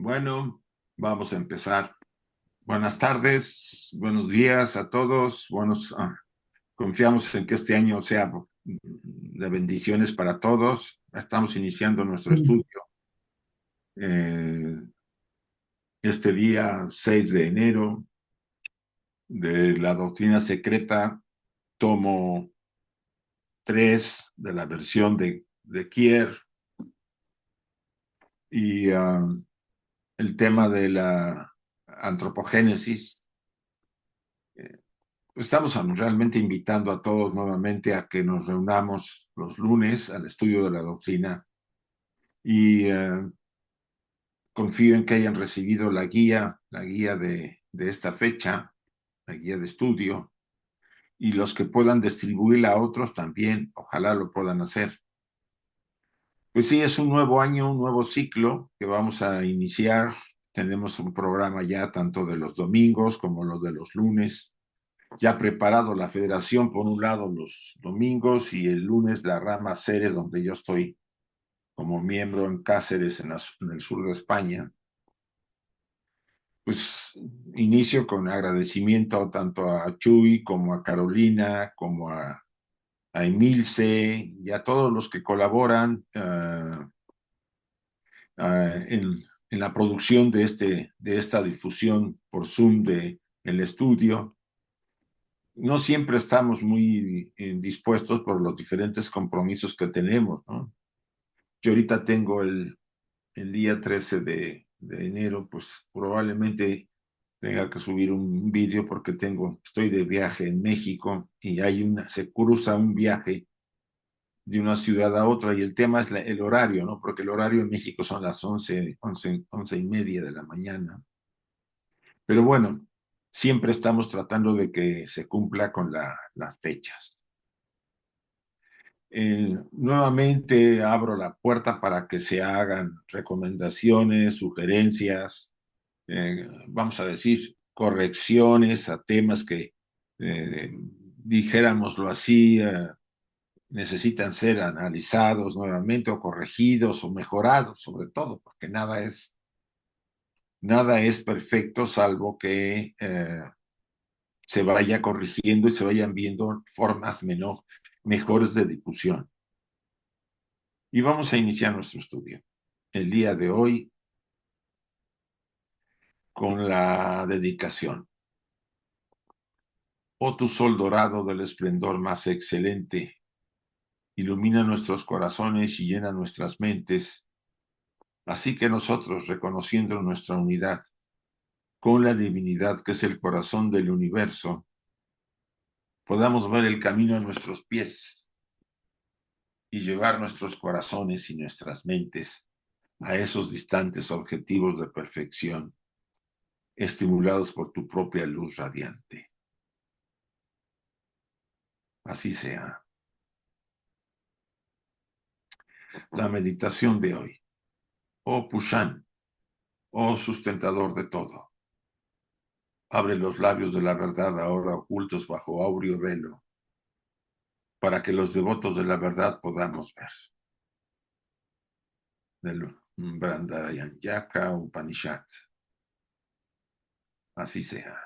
Bueno, vamos a empezar. Buenas tardes, buenos días a todos. Confiamos en que este año sea de bendiciones para todos. Estamos iniciando nuestro estudio eh, este día 6 de enero de la doctrina secreta, tomo 3 de la versión de Kier y el tema de la antropogénesis. Estamos realmente invitando a todos nuevamente a que nos reunamos los lunes al estudio de la doctrina y confío en que hayan recibido la guía de esta fecha, la guía de estudio, y los que puedan distribuirla a otros también, ojalá lo puedan hacer. Pues sí, es un nuevo año, un nuevo ciclo que vamos a iniciar. Tenemos un programa ya tanto de los domingos como los de los lunes ya preparado la federación, por un lado los domingos y el lunes la rama Ceres, donde yo estoy como miembro en Cáceres, en el sur de España. Pues inicio con agradecimiento tanto a Chuy como a Carolina, como a Emilce y a todos los que colaboran en la producción de esta difusión por Zoom de el estudio. No siempre estamos muy dispuestos por los diferentes compromisos que tenemos, ¿no? Yo ahorita tengo el día 13 de enero, pues probablemente tenga que subir un vídeo porque estoy de viaje en México y se cruza un viaje de una ciudad a otra y el tema es el horario, ¿no? Porque el horario en México son las 11 y media de la mañana. Pero bueno, siempre estamos tratando de que se cumpla con las fechas. Nuevamente abro la puerta para que se hagan recomendaciones, sugerencias, vamos a decir, correcciones a temas que, dijéramoslo así, necesitan ser analizados nuevamente o corregidos o mejorados, sobre todo, porque nada es perfecto salvo que se vaya corrigiendo y se vayan viendo formas mejores de difusión. Y vamos a iniciar nuestro estudio el día de hoy con la dedicación. Oh tu sol dorado del esplendor más excelente, ilumina nuestros corazones y llena nuestras mentes, así que nosotros, reconociendo nuestra unidad con la divinidad que es el corazón del universo, podamos ver el camino a nuestros pies y llevar nuestros corazones y nuestras mentes a esos distantes objetivos de perfección, estimulados por tu propia luz radiante. Así sea. La meditación de hoy. Oh Pushan, oh sustentador de todo, abre los labios de la verdad ahora ocultos bajo áureo velo, para que los devotos de la verdad podamos ver. Del Brandarayanyaka Upanishad. Así sea.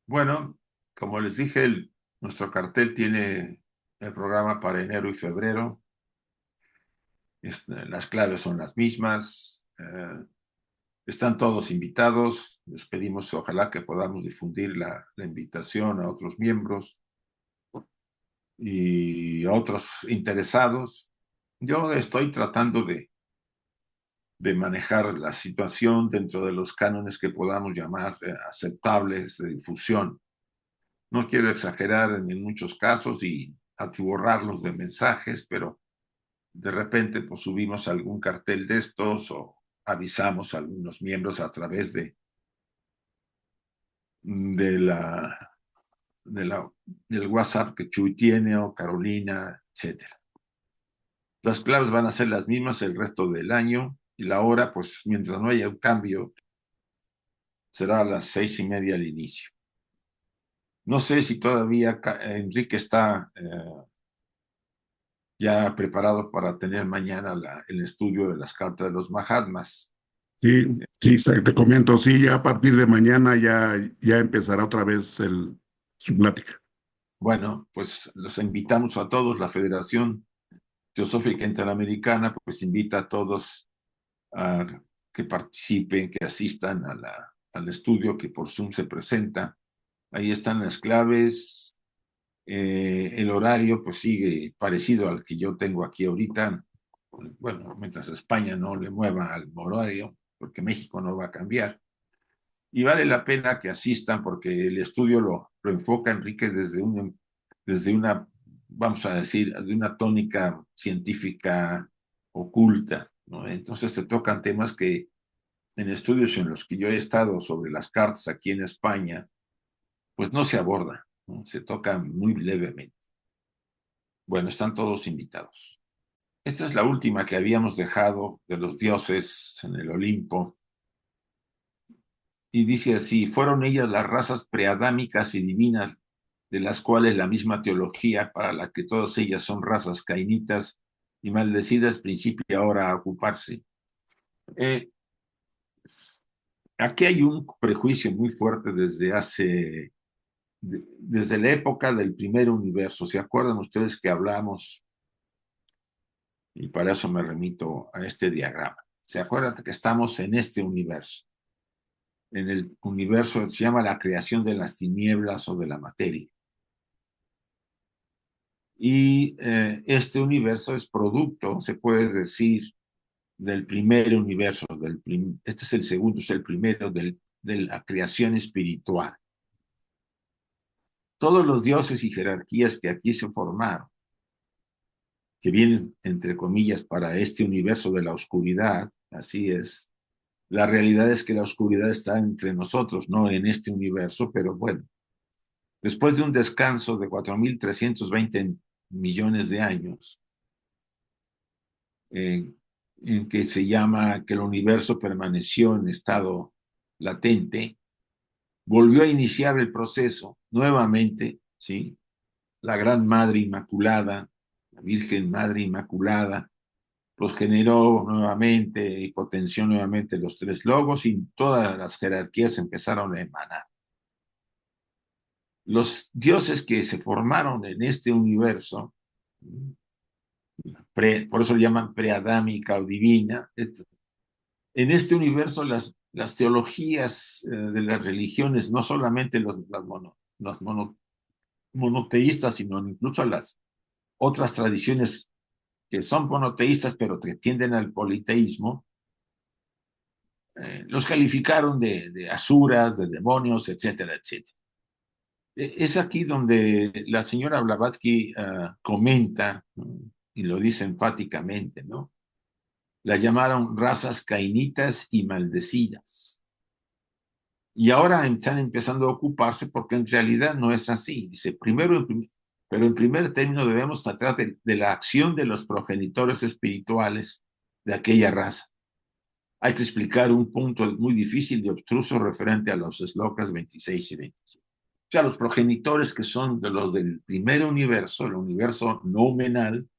Bueno, como les dije, nuestro cartel tiene el programa para enero y febrero. Las claves son las mismas. Están todos invitados. Les pedimos, ojalá que podamos difundir la invitación a otros miembros y a otros interesados. Yo estoy tratando de manejar la situación dentro de los cánones que podamos llamar aceptables de difusión. No quiero exagerar en muchos casos y atiborrarlos de mensajes, pero de repente pues subimos algún cartel de estos o avisamos a algunos miembros a través de de la, del WhatsApp que Chuy tiene o Carolina, etcétera. Las claves van a ser las mismas el resto del año y la hora, pues mientras no haya un cambio, será a las 6:30 al inicio. No sé si todavía Enrique está ya preparado para tener mañana el estudio de las cartas de los Mahatmas. Sí, sí, te comento, sí, ya a partir de mañana ya empezará otra vez su plática. Bueno, pues los invitamos a todos. La Federación Teosófica Interamericana pues invita a todos a que participen, que asistan al estudio que por Zoom se presenta. Ahí están las claves. El horario pues sigue parecido al que yo tengo aquí ahorita. Bueno, mientras España no le mueva al horario, porque México no va a cambiar. Y vale la pena que asistan porque el estudio lo enfoca Enrique desde una, vamos a decir, de una tónica científica oculta, ¿no? Entonces se tocan temas que en estudios en los que yo he estado sobre las cartas aquí en España, pues no se aborda, ¿no? Se tocan muy levemente. Bueno, están todos invitados. Esta es la última que habíamos dejado de los dioses en el Olimpo. Y dice así, fueron ellas las razas preadámicas y divinas, de las cuales la misma teología, para la que todas ellas son razas cainitas y maldecidas, principia ahora a ocuparse. Eh, Aquí hay un prejuicio muy fuerte desde la época del primer universo. ¿Se acuerdan ustedes que hablamos? Y para eso me remito a este diagrama. ¿Se acuerdan que estamos en este universo? En el universo que se llama la creación de las tinieblas o de la materia. Y este universo es producto, se puede decir, del primer universo. Este es el segundo, es el primero de la creación espiritual. Todos los dioses y jerarquías que aquí se formaron, que vienen, entre comillas, para este universo de la oscuridad, así es. La realidad es que la oscuridad está entre nosotros, no en este universo, pero bueno, después de un descanso de 4.320 millones de años, eh, en que se llama que el universo permaneció en estado latente, volvió a iniciar el proceso nuevamente, ¿sí? La Gran Madre Inmaculada, la Virgen Madre Inmaculada, los generó nuevamente y potenció nuevamente los tres logos y todas las jerarquías empezaron a emanar. Los dioses que se formaron en este universo, por eso le llaman preadámica o divina, en este universo las teologías de las religiones, no solamente monoteístas, sino incluso las otras tradiciones que son monoteístas, pero que tienden al politeísmo, los calificaron de asuras, de demonios, etcétera, etcétera. Es aquí donde la señora Blavatsky comenta, ¿no? Y lo dice enfáticamente, ¿no? La llamaron razas cainitas y maldecidas. Y ahora están empezando a ocuparse porque en realidad no es así. Dice, pero en primer término debemos tratar de la acción de los progenitores espirituales de aquella raza. Hay que explicar un punto muy difícil y obstruso referente a los slokas 26 y 27. O sea, los progenitores que son de los del primer universo, el universo noumenal,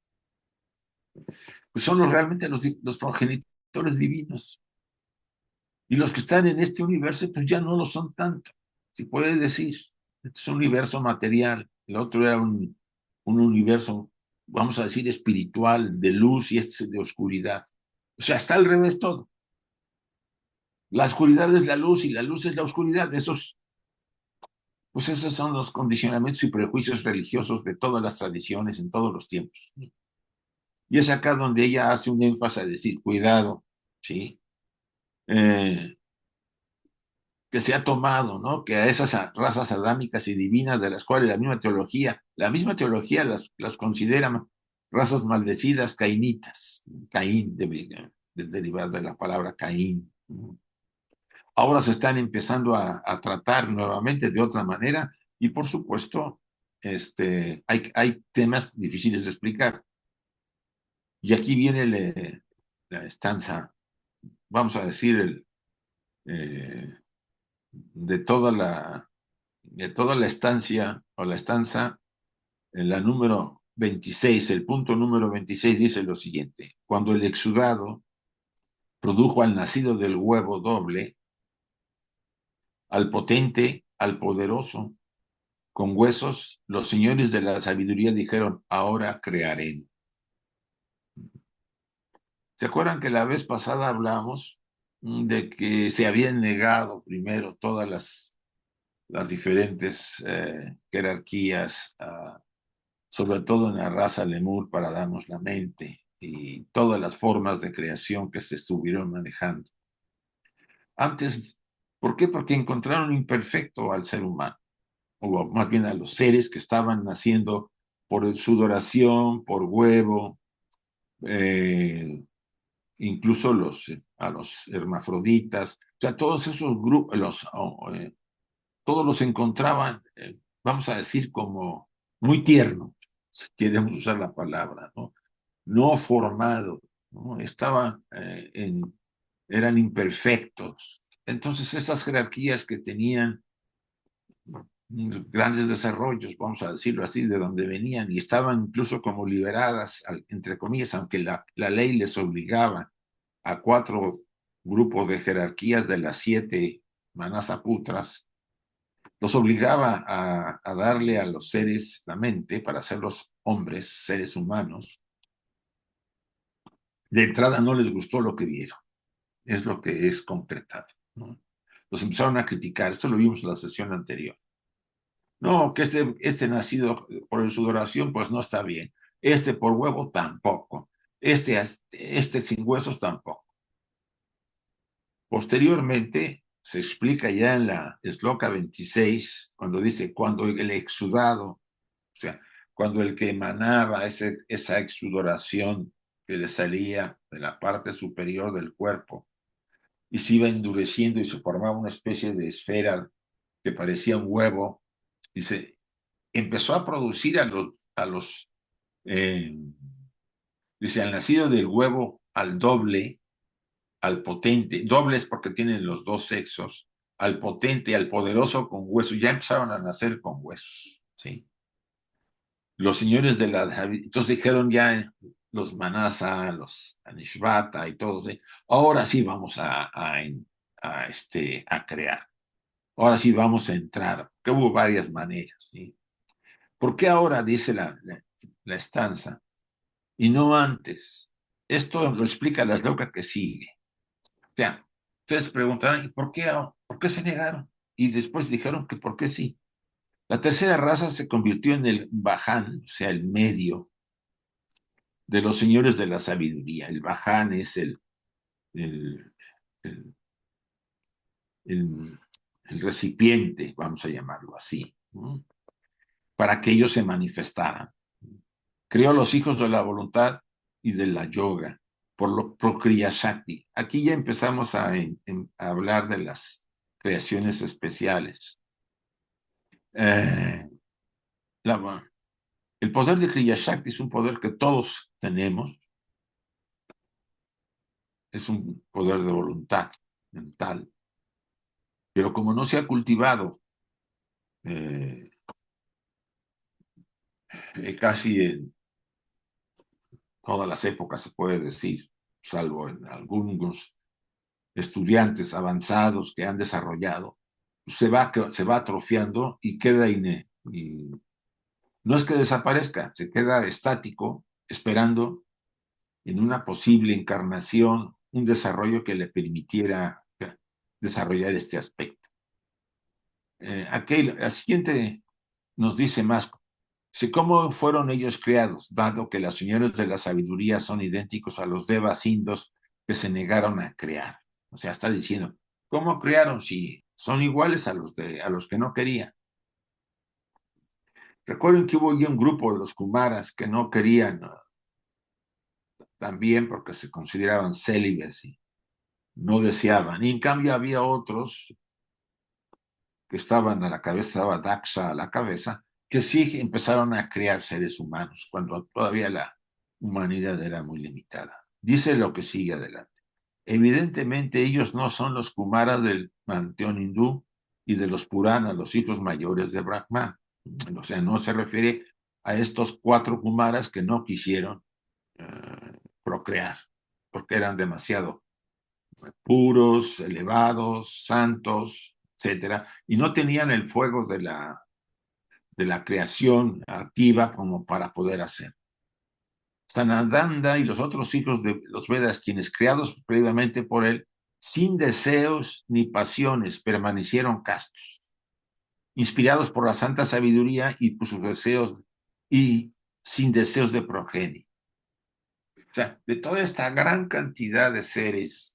pues son realmente los progenitores divinos. Y los que están en este universo, pues ya no lo son tanto. Si puedes decir, este es un universo material, el otro era un universo, vamos a decir, espiritual, de luz y este es de oscuridad. O sea, está al revés todo. La oscuridad es la luz y la luz es la oscuridad. Pues esos son los condicionamientos y prejuicios religiosos de todas las tradiciones en todos los tiempos. Y es acá donde ella hace un énfasis a decir, cuidado, ¿sí? Eh, que se ha tomado, ¿no? Que a esas razas adámicas y divinas de las cuales la misma teología las considera razas maldecidas, cainitas, Caín, derivado de la palabra Caín. Ahora se están empezando a tratar nuevamente de otra manera y por supuesto, hay temas difíciles de explicar. Y aquí viene la estanza, vamos a decir, eh, de de toda la estancia o la estanza, la número 26, el punto número 26 dice lo siguiente: cuando el exudado produjo al nacido del huevo doble, al potente, al poderoso, con huesos, los señores de la sabiduría dijeron, ahora crearé. ¿Se acuerdan que la vez pasada hablamos de que se habían negado primero todas las diferentes jerarquías, sobre todo en la raza lemur, para darnos la mente y todas las formas de creación que se estuvieron manejando? Antes, ¿por qué? Porque encontraron imperfecto al ser humano, o más bien a los seres que estaban naciendo por sudoración, por huevo, eh, incluso a los hermafroditas, o sea, todos esos grupos, todos los encontraban, vamos a decir, como muy tiernos, si queremos usar la palabra, ¿no? No formados, ¿no? Eran imperfectos. Entonces, esas jerarquías que tenían grandes desarrollos, vamos a decirlo así, de donde venían y estaban incluso como liberadas, entre comillas, aunque la ley les obligaba a 4 grupos de jerarquías de las 7 manasaputras, los obligaba a darle a los seres la mente para hacerlos hombres, seres humanos. De entrada no les gustó lo que vieron, es lo que es concretado, ¿no? Los empezaron a criticar, esto lo vimos en la sesión anterior. No, que este nacido por sudoración, pues no está bien. Este por huevo tampoco. Este sin huesos tampoco. Posteriormente, se explica ya en la Esloka 26, cuando dice, cuando el exudado, o sea, cuando el que emanaba esa exudoración que le salía de la parte superior del cuerpo y se iba endureciendo y se formaba una especie de esfera que parecía un huevo, dice, empezó a producir eh, dice, al nacido del huevo, al doble, al potente, dobles porque tienen los dos sexos, al potente, al poderoso con huesos, ya empezaron a nacer con huesos, ¿sí? Los señores de la, entonces dijeron ya los Manasa, los Anishvata y todos, ¿sí? Ahora sí vamos a crear, ahora sí vamos a entrar, que hubo varias maneras, ¿sí? ¿Por qué ahora, dice la estanza, y no antes? Esto lo explica la loca que sigue. O sea, ustedes preguntarán, ¿y por qué se negaron? Y después dijeron que por qué sí. La tercera raza se convirtió en el Baján, o sea, el medio de los señores de la sabiduría. El Baján es el, el, el, el recipiente, vamos a llamarlo así, ¿no? Para que ellos se manifestaran. Creó a los hijos de la voluntad y de la yoga, por Kriya Shakti. Aquí ya empezamos a hablar de las creaciones especiales. Eh, la, el poder de Kriya Shakti es un poder que todos tenemos, es un poder de voluntad mental, pero como no se ha cultivado eh, casi en todas las épocas, se puede decir, salvo en algunos estudiantes avanzados que han desarrollado, se va atrofiando y queda y no es que desaparezca, se queda estático esperando en una posible encarnación un desarrollo que le permitiera desarrollar este aspecto. La siguiente nos dice más, cómo fueron ellos creados, dado que los señores de la sabiduría son idénticos a los devas indos que se negaron a crear. O sea, está diciendo, ¿cómo crearon si son iguales a los que no querían? Recuerden que hubo ya un grupo de los Kumaras que no querían también porque se consideraban célibes y no deseaban. Y en cambio había otros que estaban a la cabeza, estaba Daksha a la cabeza, que sí empezaron a crear seres humanos cuando todavía la humanidad era muy limitada. Dice lo que sigue adelante. Evidentemente ellos no son los Kumaras del panteón hindú y de los Puranas, los hijos mayores de Brahma. O sea, no se refiere a estos 4 Kumaras que no quisieron procrear, porque eran demasiado puros, elevados, santos, etcétera, y no tenían el fuego de la creación activa como para poder hacer. Sanadanda y los otros hijos de los Vedas, quienes criados previamente por él, sin deseos ni pasiones, permanecieron castos, inspirados por la santa sabiduría y por sus deseos y sin deseos de progenie. O sea, de toda esta gran cantidad de seres,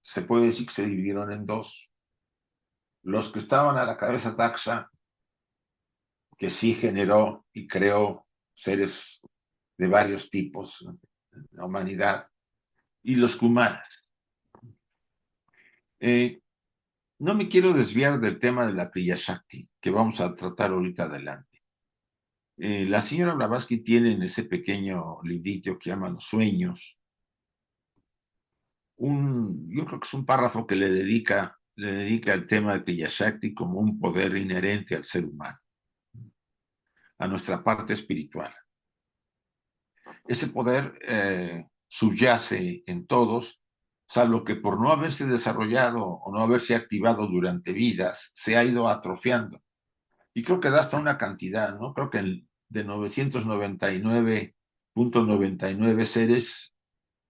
se puede decir que se dividieron en dos. Los que estaban a la cabeza Daksha, que sí generó y creó seres de varios tipos en la humanidad, y los Kumaras. No me quiero desviar del tema de la Kriya Shakti, que vamos a tratar ahorita adelante. La señora Blavatsky tiene en ese pequeño librito que llama Los Sueños, yo creo que es un párrafo que le dedica al tema de Kriya Shakti como un poder inherente al ser humano, a nuestra parte espiritual. Ese poder subyace en todos, salvo que por no haberse desarrollado o no haberse activado durante vidas, se ha ido atrofiando. Y creo que da hasta una cantidad, ¿no? Creo que de 999.99 seres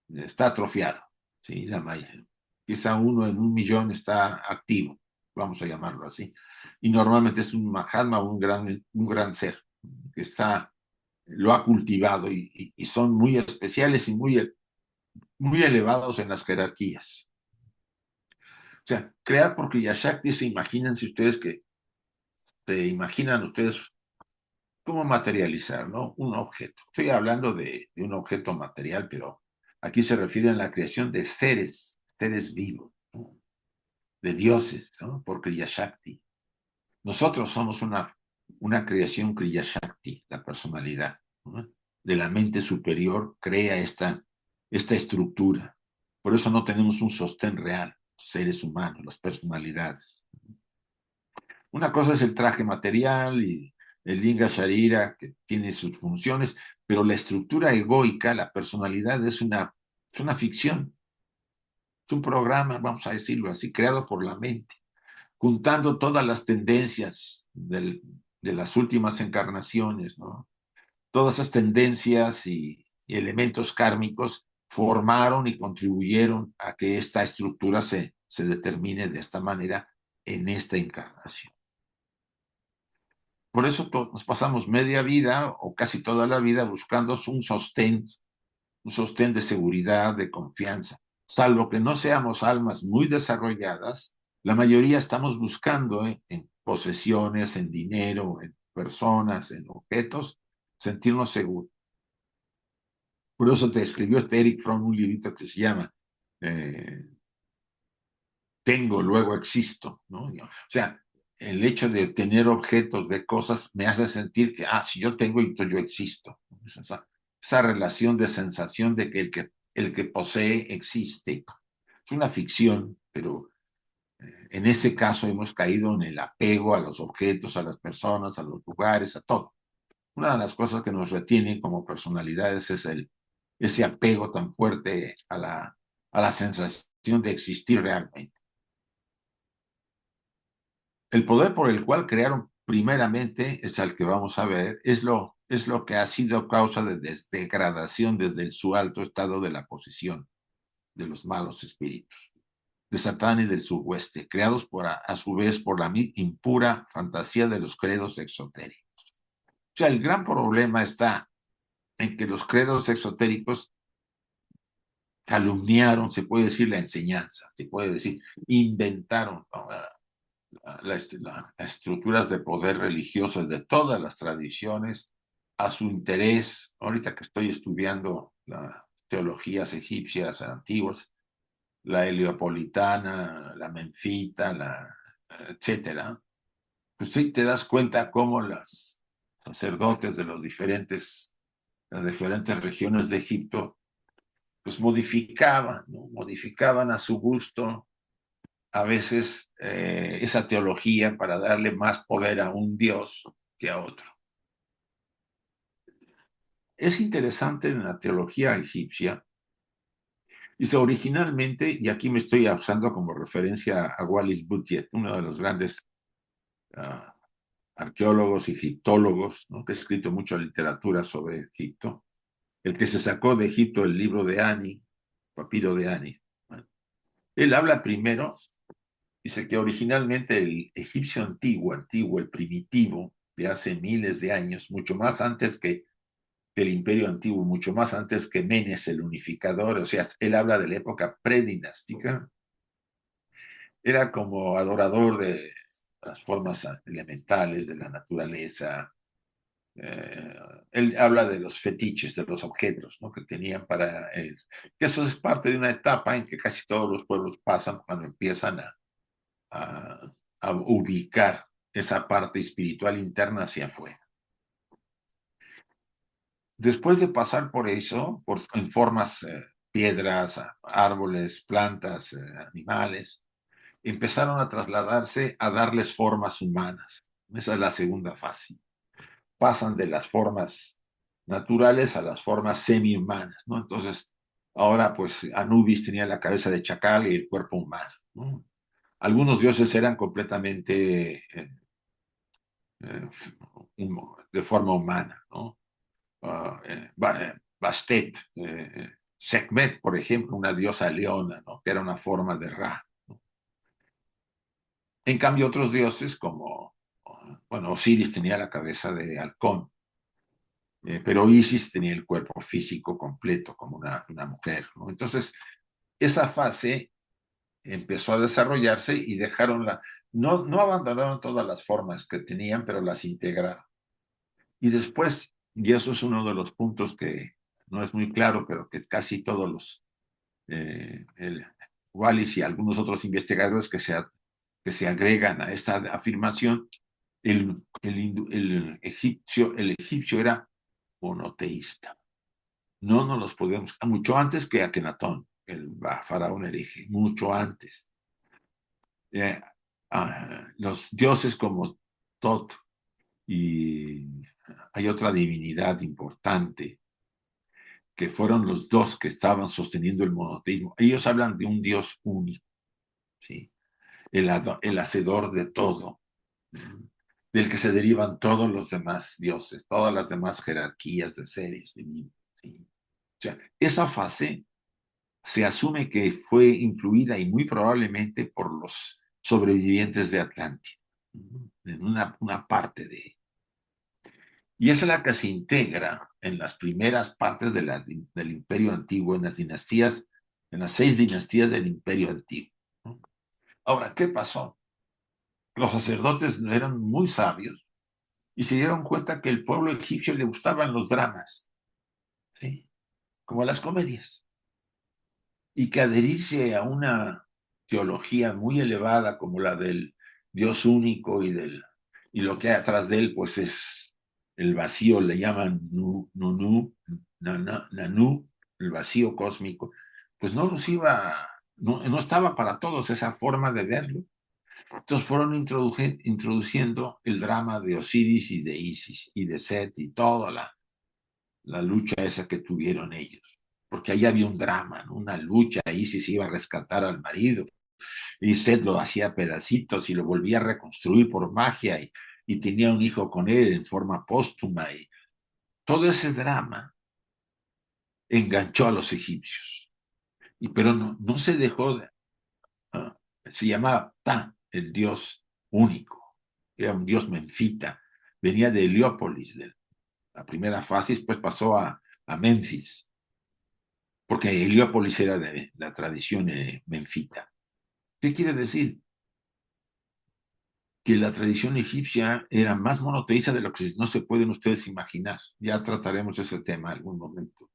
está atrofiado, ¿sí? La mayoría. Quizá uno en 1 millón está activo, vamos a llamarlo así. Y normalmente es un Mahatma, un gran ser, que lo ha cultivado y son muy especiales y muy elevados en las jerarquías. O sea, crear por Kriya Shakti, se imaginan ustedes cómo materializar, ¿no? Un objeto. Estoy hablando de un objeto material, pero aquí se refiere a la creación de seres vivos, ¿no? De dioses, ¿no? Por Kriya Shakti. Nosotros somos una creación Kriya Shakti, la personalidad, ¿no? De la mente superior crea esta estructura. Por eso no tenemos un sostén real, seres humanos, las personalidades. Una cosa es el traje material y el linga sharira, que tiene sus funciones, pero la estructura egoica, la personalidad, es una ficción, es un programa, vamos a decirlo así, creado por la mente, juntando todas las tendencias de las últimas encarnaciones, ¿no? Todas esas tendencias y elementos kármicos formaron y contribuyeron a que esta estructura se determine de esta manera en esta encarnación. Por eso nos pasamos media vida o casi toda la vida buscando un sostén de seguridad, de confianza. Salvo que no seamos almas muy desarrolladas, la mayoría estamos buscando en posesiones, en dinero, en personas, en objetos, sentirnos seguros. Por eso te escribió este Eric Fromm un librito que se llama eh, Tengo, luego existo, ¿no? O sea, el hecho de tener objetos de cosas me hace sentir que, si yo tengo, entonces yo existo. Esa relación de sensación de que el que posee existe. Es una ficción, pero en ese caso hemos caído en el apego a los objetos, a las personas, a los lugares, a todo. Una de las cosas que nos retienen como personalidades es ese apego tan fuerte a la sensación de existir realmente. El poder por el cual crearon primeramente, es al que vamos a ver, es lo que ha sido causa de degradación desde su alto estado de la posición de los malos espíritus, de Satán y de su hueste, creados a su vez por la impura fantasía de los credos exotéricos. O sea, el gran problema está en que los credos exotéricos calumniaron, se puede decir, la enseñanza, se puede decir, inventaron, ¿no? Las estructuras de poder religioso de todas las tradiciones a su interés. Ahorita que estoy estudiando las teologías egipcias antiguas, la heliopolitana, la menfita, etcétera, pues sí te das cuenta cómo los sacerdotes de las diferentes regiones de Egipto, pues modificaban, ¿no? Modificaban a su gusto a veces esa teología para darle más poder a un Dios que a otro. es interesante en la teología egipcia. Dice, originalmente, y aquí me estoy usando como referencia a Wallis Budget, uno de los grandes uh, arqueólogos, egiptólogos, ¿no? Que ha escrito mucha literatura sobre Egipto, el que se sacó de Egipto el libro de Ani, Papiro de Ani. Bueno, él habla primero, dice que originalmente el egipcio antiguo, el primitivo, de hace miles de años, mucho más antes que el imperio antiguo, mucho más antes que Menes, el unificador, o sea, él habla de la época predinástica, era como adorador de las formas elementales de la naturaleza. Eh, Él habla de los fetiches, de los objetos, ¿no? Que tenían para él. Que eso es parte de una etapa en que casi todos los pueblos pasan cuando empiezan a, a ubicar esa parte espiritual interna hacia afuera. Después de pasar por eso, en formas, piedras, árboles, plantas, animales, empezaron a trasladarse a darles formas humanas. Esa es la segunda fase. Pasan de las formas naturales a las formas semi-humanas, ¿no? Entonces, ahora pues Anubis tenía la cabeza de chacal y el cuerpo humano, ¿no? Algunos dioses eran completamente eh, de forma humana, ¿no? Bastet, Sekhmet, por ejemplo, una diosa leona, ¿no? Que era una forma de Ra, ¿no? En cambio, otros dioses como, bueno, Osiris tenía la cabeza de halcón, pero Isis tenía el cuerpo físico completo como una mujer, ¿no? Entonces, esa fase empezó a desarrollarse y dejaron no abandonaron todas las formas que tenían, pero las integraron. Y después, y eso es uno de los puntos que no es muy claro, pero que casi todos el Wallis y algunos otros investigadores que se agregan a esta afirmación, el egipcio era monoteísta. No nos los podemos, mucho antes que Akenatón, el faraón hereje, mucho antes. Eh, los dioses como Tot y hay otra divinidad importante que fueron los dos que estaban sosteniendo el monoteísmo. Ellos hablan de un Dios único, ¿sí? El hacedor de todo, del que se derivan todos los demás dioses, todas las demás jerarquías de seres divinos, ¿sí? O sea, esa fase se asume que fue influida y muy probablemente por los sobrevivientes de Atlántida, en una parte de. Y es la que se integra en las primeras partes del Imperio Antiguo, en las dinastías, en las 6 dinastías del Imperio Antiguo, ¿no? Ahora, ¿qué pasó? Los sacerdotes eran muy sabios y se dieron cuenta que el pueblo egipcio le gustaban los dramas, ¿sí? Como las comedias, y que adherirse a una teología muy elevada como la del Dios único y lo que hay atrás de él, pues es el vacío, le llaman Nanu, el vacío cósmico, pues no estaba para todos esa forma de verlo. Entonces fueron introduciendo el drama de Osiris y de Isis y de Set y toda la lucha esa que tuvieron ellos. Porque ahí había un drama, ¿no? Una lucha, Isis iba a rescatar al marido y Set lo hacía pedacitos y lo volvía a reconstruir por magia y tenía un hijo con él en forma póstuma y todo ese drama enganchó a los egipcios. Pero no se dejó se llamaba Ta, el dios único, era un dios menfita, venía de Heliópolis, de la primera fase, y después pasó a Memphis, porque Heliópolis era de la tradición menfita. ¿Qué quiere decir? Que la tradición egipcia era más monoteísta de lo que no se pueden ustedes imaginar. Ya trataremos ese tema en algún momento.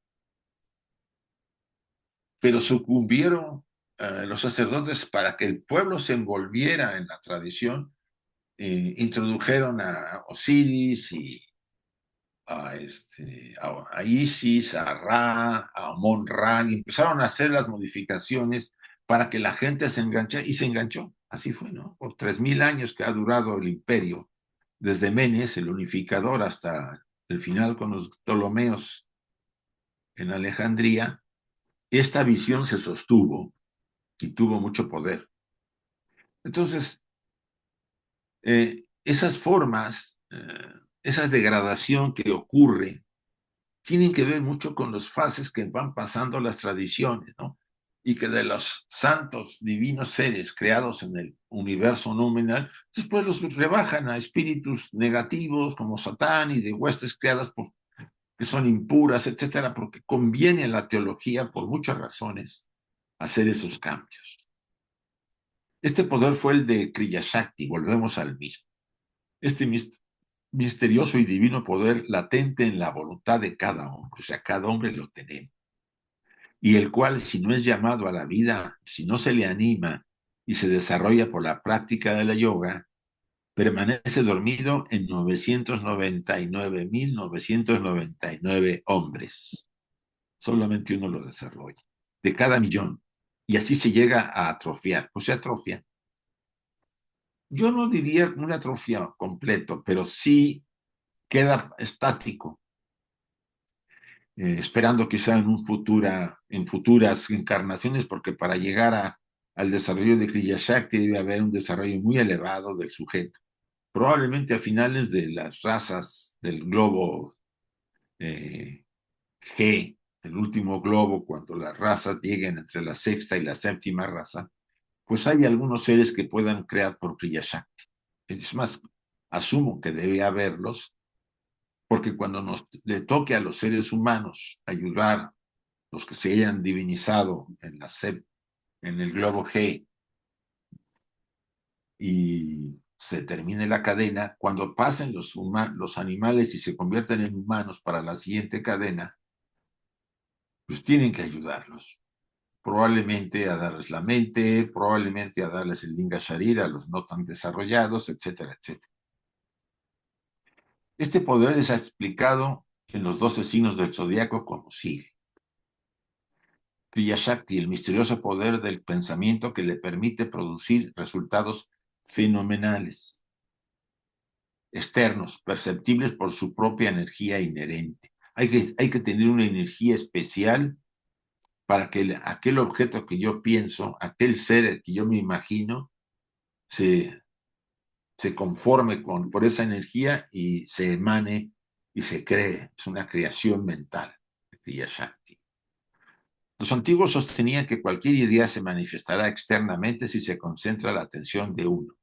Pero sucumbieron los sacerdotes para que el pueblo se envolviera en la tradición. Introdujeron a Osiris y a Isis, a Ra, a Amon-Ra, y empezaron a hacer las modificaciones para que la gente se enganche, y se enganchó. Así fue, ¿no? Por 3000 años que ha durado el imperio, desde Menes, el unificador, hasta el final con los Ptolomeos en Alejandría, esta visión se sostuvo y tuvo mucho poder. Entonces, esas formas, esa degradación que ocurre, tienen que ver mucho con las fases que van pasando las tradiciones, ¿no? Y que de los santos divinos seres creados en el universo nominal, después los rebajan a espíritus negativos como Satán y de huestes creadas por, que son impuras, etcétera, porque conviene a la teología por muchas razones hacer esos cambios. Este poder fue el de Kriya Shakti, volvemos al mismo. Este misterioso y divino poder latente en la voluntad de cada hombre, o sea, cada hombre lo tenemos, y el cual, si no es llamado a la vida, si no se le anima y se desarrolla por la práctica de la yoga, permanece dormido en 999.999 hombres. Solamente uno lo desarrolla, de cada millón. Y así se llega a atrofiar, o se atrofia. Yo no diría una atrofia completo, pero sí queda estático, esperando quizá en futuras encarnaciones, porque para llegar al desarrollo de Kriya Shakti debe haber un desarrollo muy elevado del sujeto. Probablemente a finales de las razas del globo eh, G, el último globo, cuando las razas lleguen entre la sexta y la séptima raza, pues hay algunos seres que puedan crear por Kriya Shakti. Es más, asumo que debe haberlos, porque cuando le toque a los seres humanos ayudar, los que se hayan divinizado en el globo G, y se termine la cadena, cuando pasen los animales y se convierten en humanos para la siguiente cadena, pues tienen que ayudarlos. Probablemente a darles la mente, probablemente a darles el Linga Sharira a los no tan desarrollados, etcétera, etcétera. Este poder es explicado en los 12 signos del zodiaco como sigue. Kriya Shakti, el misterioso poder del pensamiento que le permite producir resultados fenomenales, externos, perceptibles por su propia energía inherente. Hay que tener una energía especial para que aquel objeto que yo pienso, aquel ser que yo me imagino, se, se conforme por esa energía y se emane y se cree. Es una creación mental, Kriya Shakti. Los antiguos sostenían que cualquier idea se manifestará externamente si se concentra la atención de uno,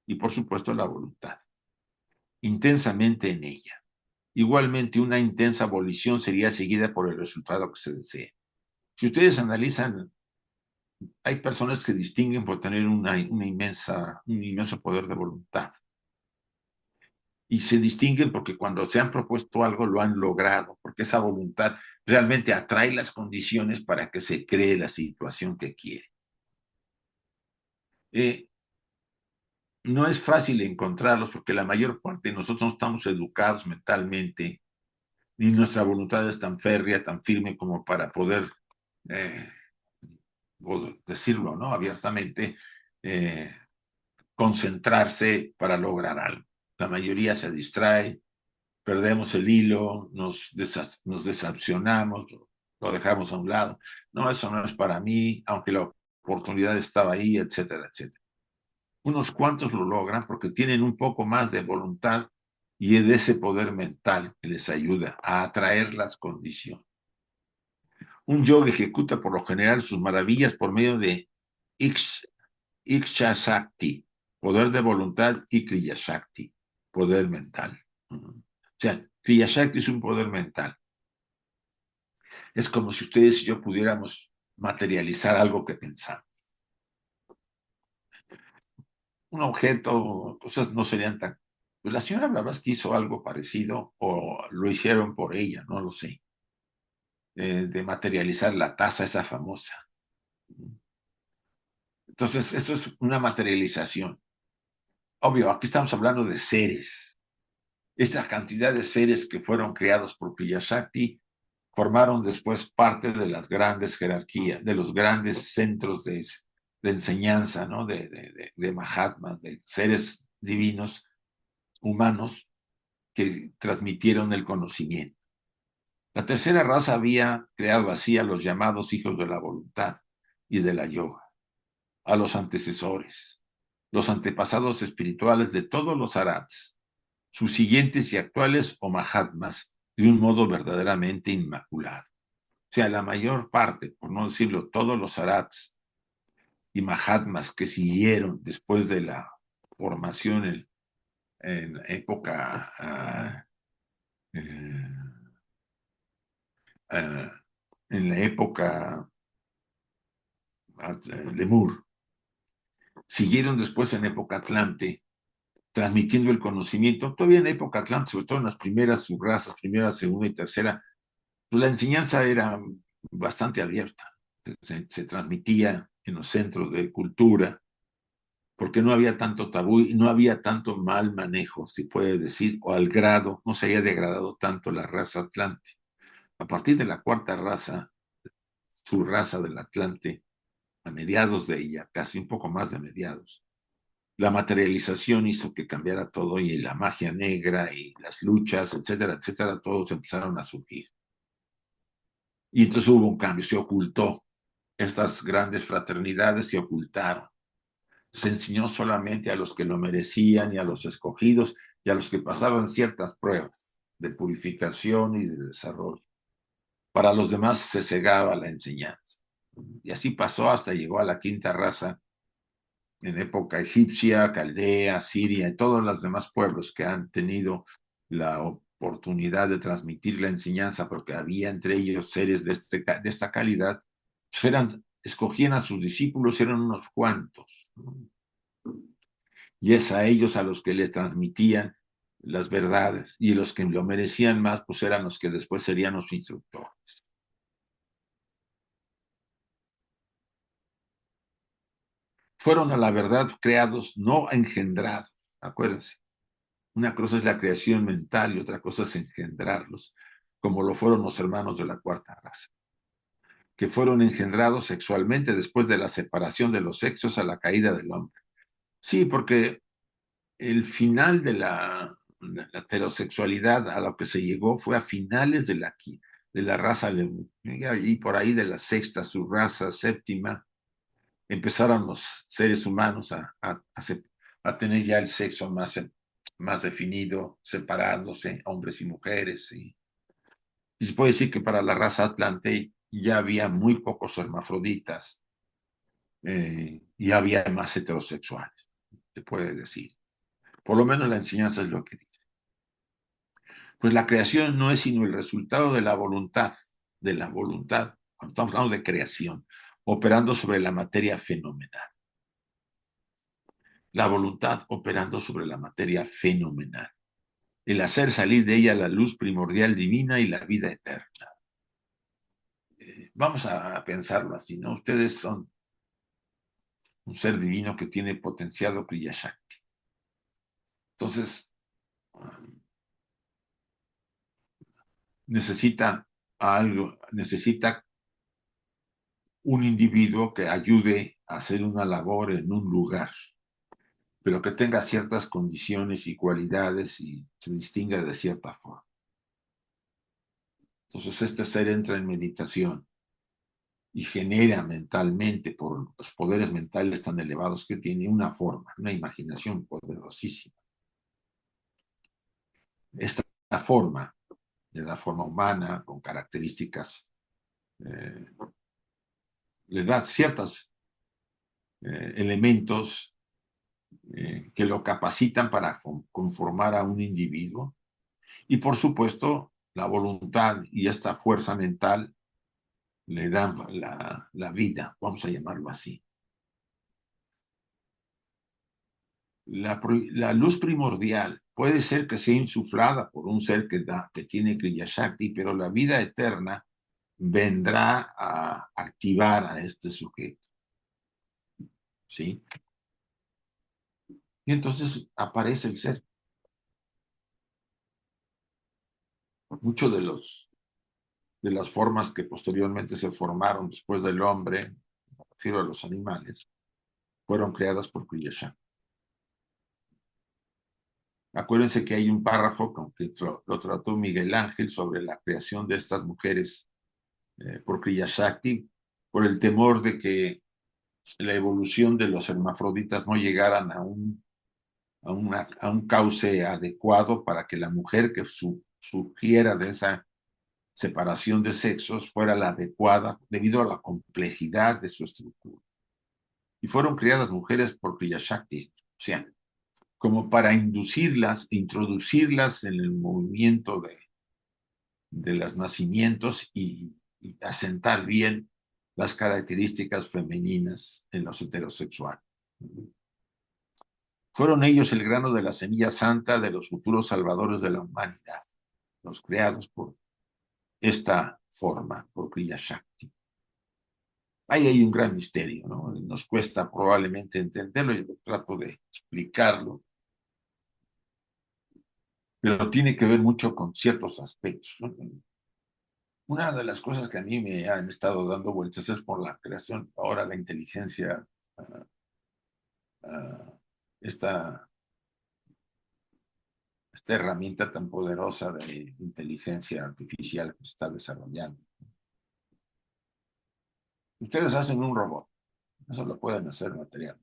y por supuesto la voluntad, intensamente en ella. Igualmente, una intensa abolición sería seguida por el resultado que se desea. Si ustedes analizan, hay personas que distinguen por tener un inmenso poder de voluntad. Y se distinguen porque cuando se han propuesto algo lo han logrado, porque esa voluntad realmente atrae las condiciones para que se cree la situación que quiere. No es fácil encontrarlos porque la mayor parte de nosotros no estamos educados mentalmente, ni nuestra voluntad es tan férrea, tan firme como para poder eh, decirlo, ¿no? Abiertamente, eh, concentrarse para lograr algo. La mayoría se distrae, perdemos el hilo, nos decepcionamos, lo dejamos a un lado. No, eso no es para mí, aunque la oportunidad estaba ahí, etcétera, etcétera. Unos cuantos lo logran porque tienen un poco más de voluntad y de ese poder mental que les ayuda a atraer las condiciones. Un yoga ejecuta por lo general sus maravillas por medio de Iksha Shakti, poder de voluntad, y Kriya Shakti, poder mental. O sea, Kriya Shakti es un poder mental. Es como si ustedes y yo pudiéramos materializar algo que pensamos. Un objeto, cosas no serían tan... Pues la señora Blavatsky hizo algo parecido o lo hicieron por ella, no lo sé, de materializar la taza esa famosa. Entonces, eso es una materialización. Obvio, aquí estamos hablando de seres. Esta cantidad de seres que fueron creados por Priyashakti formaron después parte de las grandes jerarquías, de los grandes centros de enseñanza, ¿no? De Mahatmas, de seres divinos humanos que transmitieron el conocimiento. La tercera raza había creado así a los llamados hijos de la voluntad y de la yoga, a los antecesores, los antepasados espirituales de todos los arats, sus siguientes y actuales o mahatmas, de un modo verdaderamente inmaculado. O sea, la mayor parte, por no decirlo, todos los arats y mahatmas que siguieron después de la formación en época eh, en la época Lemur, siguieron después en época Atlante, transmitiendo el conocimiento, todavía en época Atlante, sobre todo en las primeras subrazas, primera, segunda y tercera, pues la enseñanza era bastante abierta, se transmitía en los centros de cultura, porque no había tanto tabú y no había tanto mal manejo, si puede decir, o al grado, no se había degradado tanto la raza Atlante. A partir de la cuarta raza, su raza del Atlante, a mediados de ella, casi un poco más de mediados, la materialización hizo que cambiara todo y la magia negra y las luchas, etcétera, etcétera, todos empezaron a surgir. Y entonces hubo un cambio, se ocultó. Estas grandes fraternidades se ocultaron. Se enseñó solamente a los que lo merecían y a los escogidos y a los que pasaban ciertas pruebas de purificación y de desarrollo. Para los demás se cegaba la enseñanza. Y así pasó hasta llegó a la quinta raza en época egipcia, caldea, siria y todos los demás pueblos que han tenido la oportunidad de transmitir la enseñanza, porque había entre ellos seres de esta calidad, escogían a sus discípulos, eran unos cuantos, y es a ellos a los que les transmitían las verdades, y los que lo merecían más, pues eran los que después serían los instructores. Fueron a la verdad creados, no engendrados, acuérdense. Una cosa es la creación mental y otra cosa es engendrarlos, como lo fueron los hermanos de la cuarta raza, que fueron engendrados sexualmente después de la separación de los sexos a la caída del hombre. Sí, porque el final de la heterosexualidad a lo que se llegó fue a finales de la raza Lemú. Y por ahí de la sexta, subraza, séptima, empezaron los seres humanos a tener ya el sexo más definido, separándose, hombres y mujeres. Y se puede decir que para la raza Atlante ya había muy pocos hermafroditas y había más heterosexuales, se puede decir. Por lo menos la enseñanza es lo que dice. Pues la creación no es sino el resultado de la voluntad, cuando estamos hablando de creación, operando sobre la materia fenomenal. La voluntad operando sobre la materia fenomenal. El hacer salir de ella la luz primordial divina y la vida eterna. Vamos a pensarlo así, ¿no? Ustedes son un ser divino que tiene potenciado Kriya Shakti. Entonces, necesita necesita un individuo que ayude a hacer una labor en un lugar, pero que tenga ciertas condiciones y cualidades y se distinga de cierta forma. Entonces, este ser entra en meditación y genera mentalmente, por los poderes mentales tan elevados que tiene, una forma, una imaginación poderosísima. Esta forma le da forma humana, con características, eh, le da ciertos elementos que lo capacitan para conformar a un individuo. Y por supuesto, la voluntad y esta fuerza mental le dan la vida, vamos a llamarlo así. La luz primordial puede ser que sea insuflada por un ser que tiene Kriya Shakti, pero la vida eterna vendrá a activar a este sujeto. ¿Sí? Y entonces aparece el ser. Muchos de las formas que posteriormente se formaron después del hombre, me refiero a los animales, fueron creadas por Kriya Shakti. Acuérdense que hay un párrafo con que lo trató Miguel Ángel sobre la creación de estas mujeres por Kriya Shakti, por el temor de que la evolución de los hermafroditas no llegaran a un cauce adecuado para que la mujer que surgiera de esa separación de sexos fuera la adecuada debido a la complejidad de su estructura. Y fueron criadas mujeres por Kriya Shakti, o sea, como para inducirlas, introducirlas en el movimiento de los nacimientos y asentar bien las características femeninas en los heterosexuales. Fueron ellos el grano de la semilla santa de los futuros salvadores de la humanidad, los creados por esta forma, por Kriya Shakti. Ahí hay un gran misterio, ¿no? Nos cuesta probablemente entenderlo, yo trato de explicarlo, pero tiene que ver mucho con ciertos aspectos, ¿no? Una de las cosas que a mí me han estado dando vueltas es por la creación, ahora la inteligencia, uh, uh, esta, esta herramienta tan poderosa de inteligencia artificial que se está desarrollando. Ustedes hacen un robot, eso lo pueden hacer material,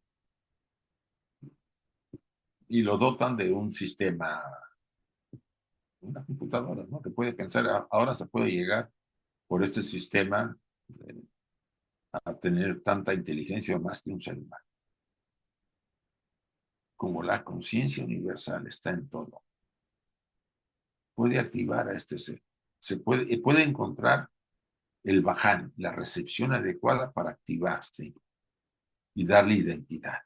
y lo dotan de un sistema, una computadora, ¿no? Que puede pensar, ahora se puede llegar por este sistema a tener tanta inteligencia más que un ser humano. Como la conciencia universal está en todo, puede activar a este ser. Puede encontrar el baján, la recepción adecuada para activarse y darle identidad.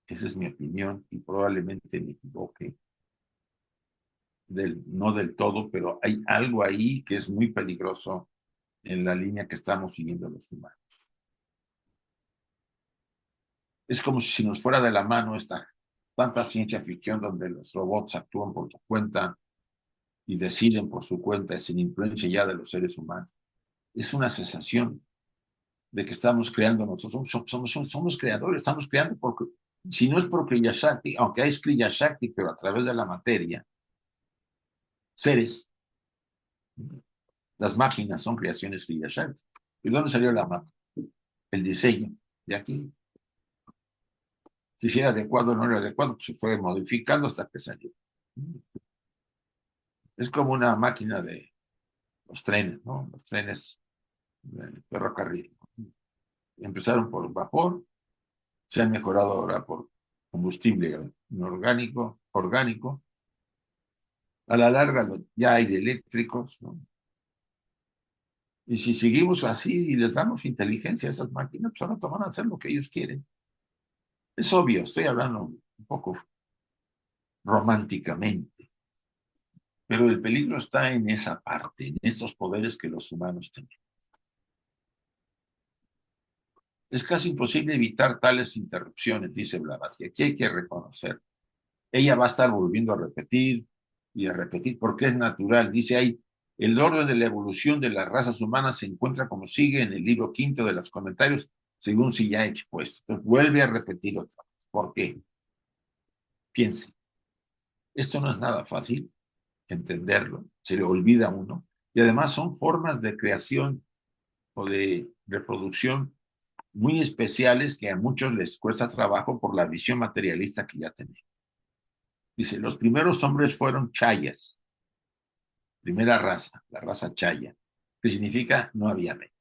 Esa es mi opinión y probablemente me equivoque, no del todo, pero hay algo ahí que es muy peligroso en la línea que estamos siguiendo los humanos. Es como si nos fuera de la mano esta tanta ciencia ficción donde los robots actúan por su cuenta y deciden por su cuenta sin influencia ya de los seres humanos. Es una sensación de que estamos creando nosotros, somos creadores, estamos creando porque, si no es por Kriya Shakti, aunque hay Kriya Shakti, pero a través de la materia, seres, las máquinas son creaciones Kriya Shakti. ¿Y dónde salió la máquina? El diseño, de aquí. Si era adecuado o no era adecuado, pues se fue modificando hasta que salió. Es como una máquina de los trenes, ¿no? Los trenes de ferrocarril. Empezaron por vapor, se han mejorado ahora por combustible orgánico. A la larga ya hay de eléctricos, ¿no? Y si seguimos así y les damos inteligencia a esas máquinas, pues ahora van a hacer lo que ellos quieren. Es obvio, estoy hablando un poco románticamente, pero el peligro está en esa parte, en estos poderes que los humanos tienen. Es casi imposible evitar tales interrupciones, dice Blavatsky. Aquí hay que reconocer. Ella va a estar volviendo a repetir y a repetir porque es natural. Dice ahí, el orden de la evolución de las razas humanas se encuentra como sigue en el libro quinto de los comentarios, según si ya he expuesto. Entonces vuelve a repetir otra vez. ¿Por qué? Piense. Esto no es nada fácil entenderlo, se le olvida a uno. Y además son formas de creación o de reproducción muy especiales que a muchos les cuesta trabajo por la visión materialista que ya tenemos. Dice, los primeros hombres fueron chayas, primera raza, la raza chaya, que significa no había mente.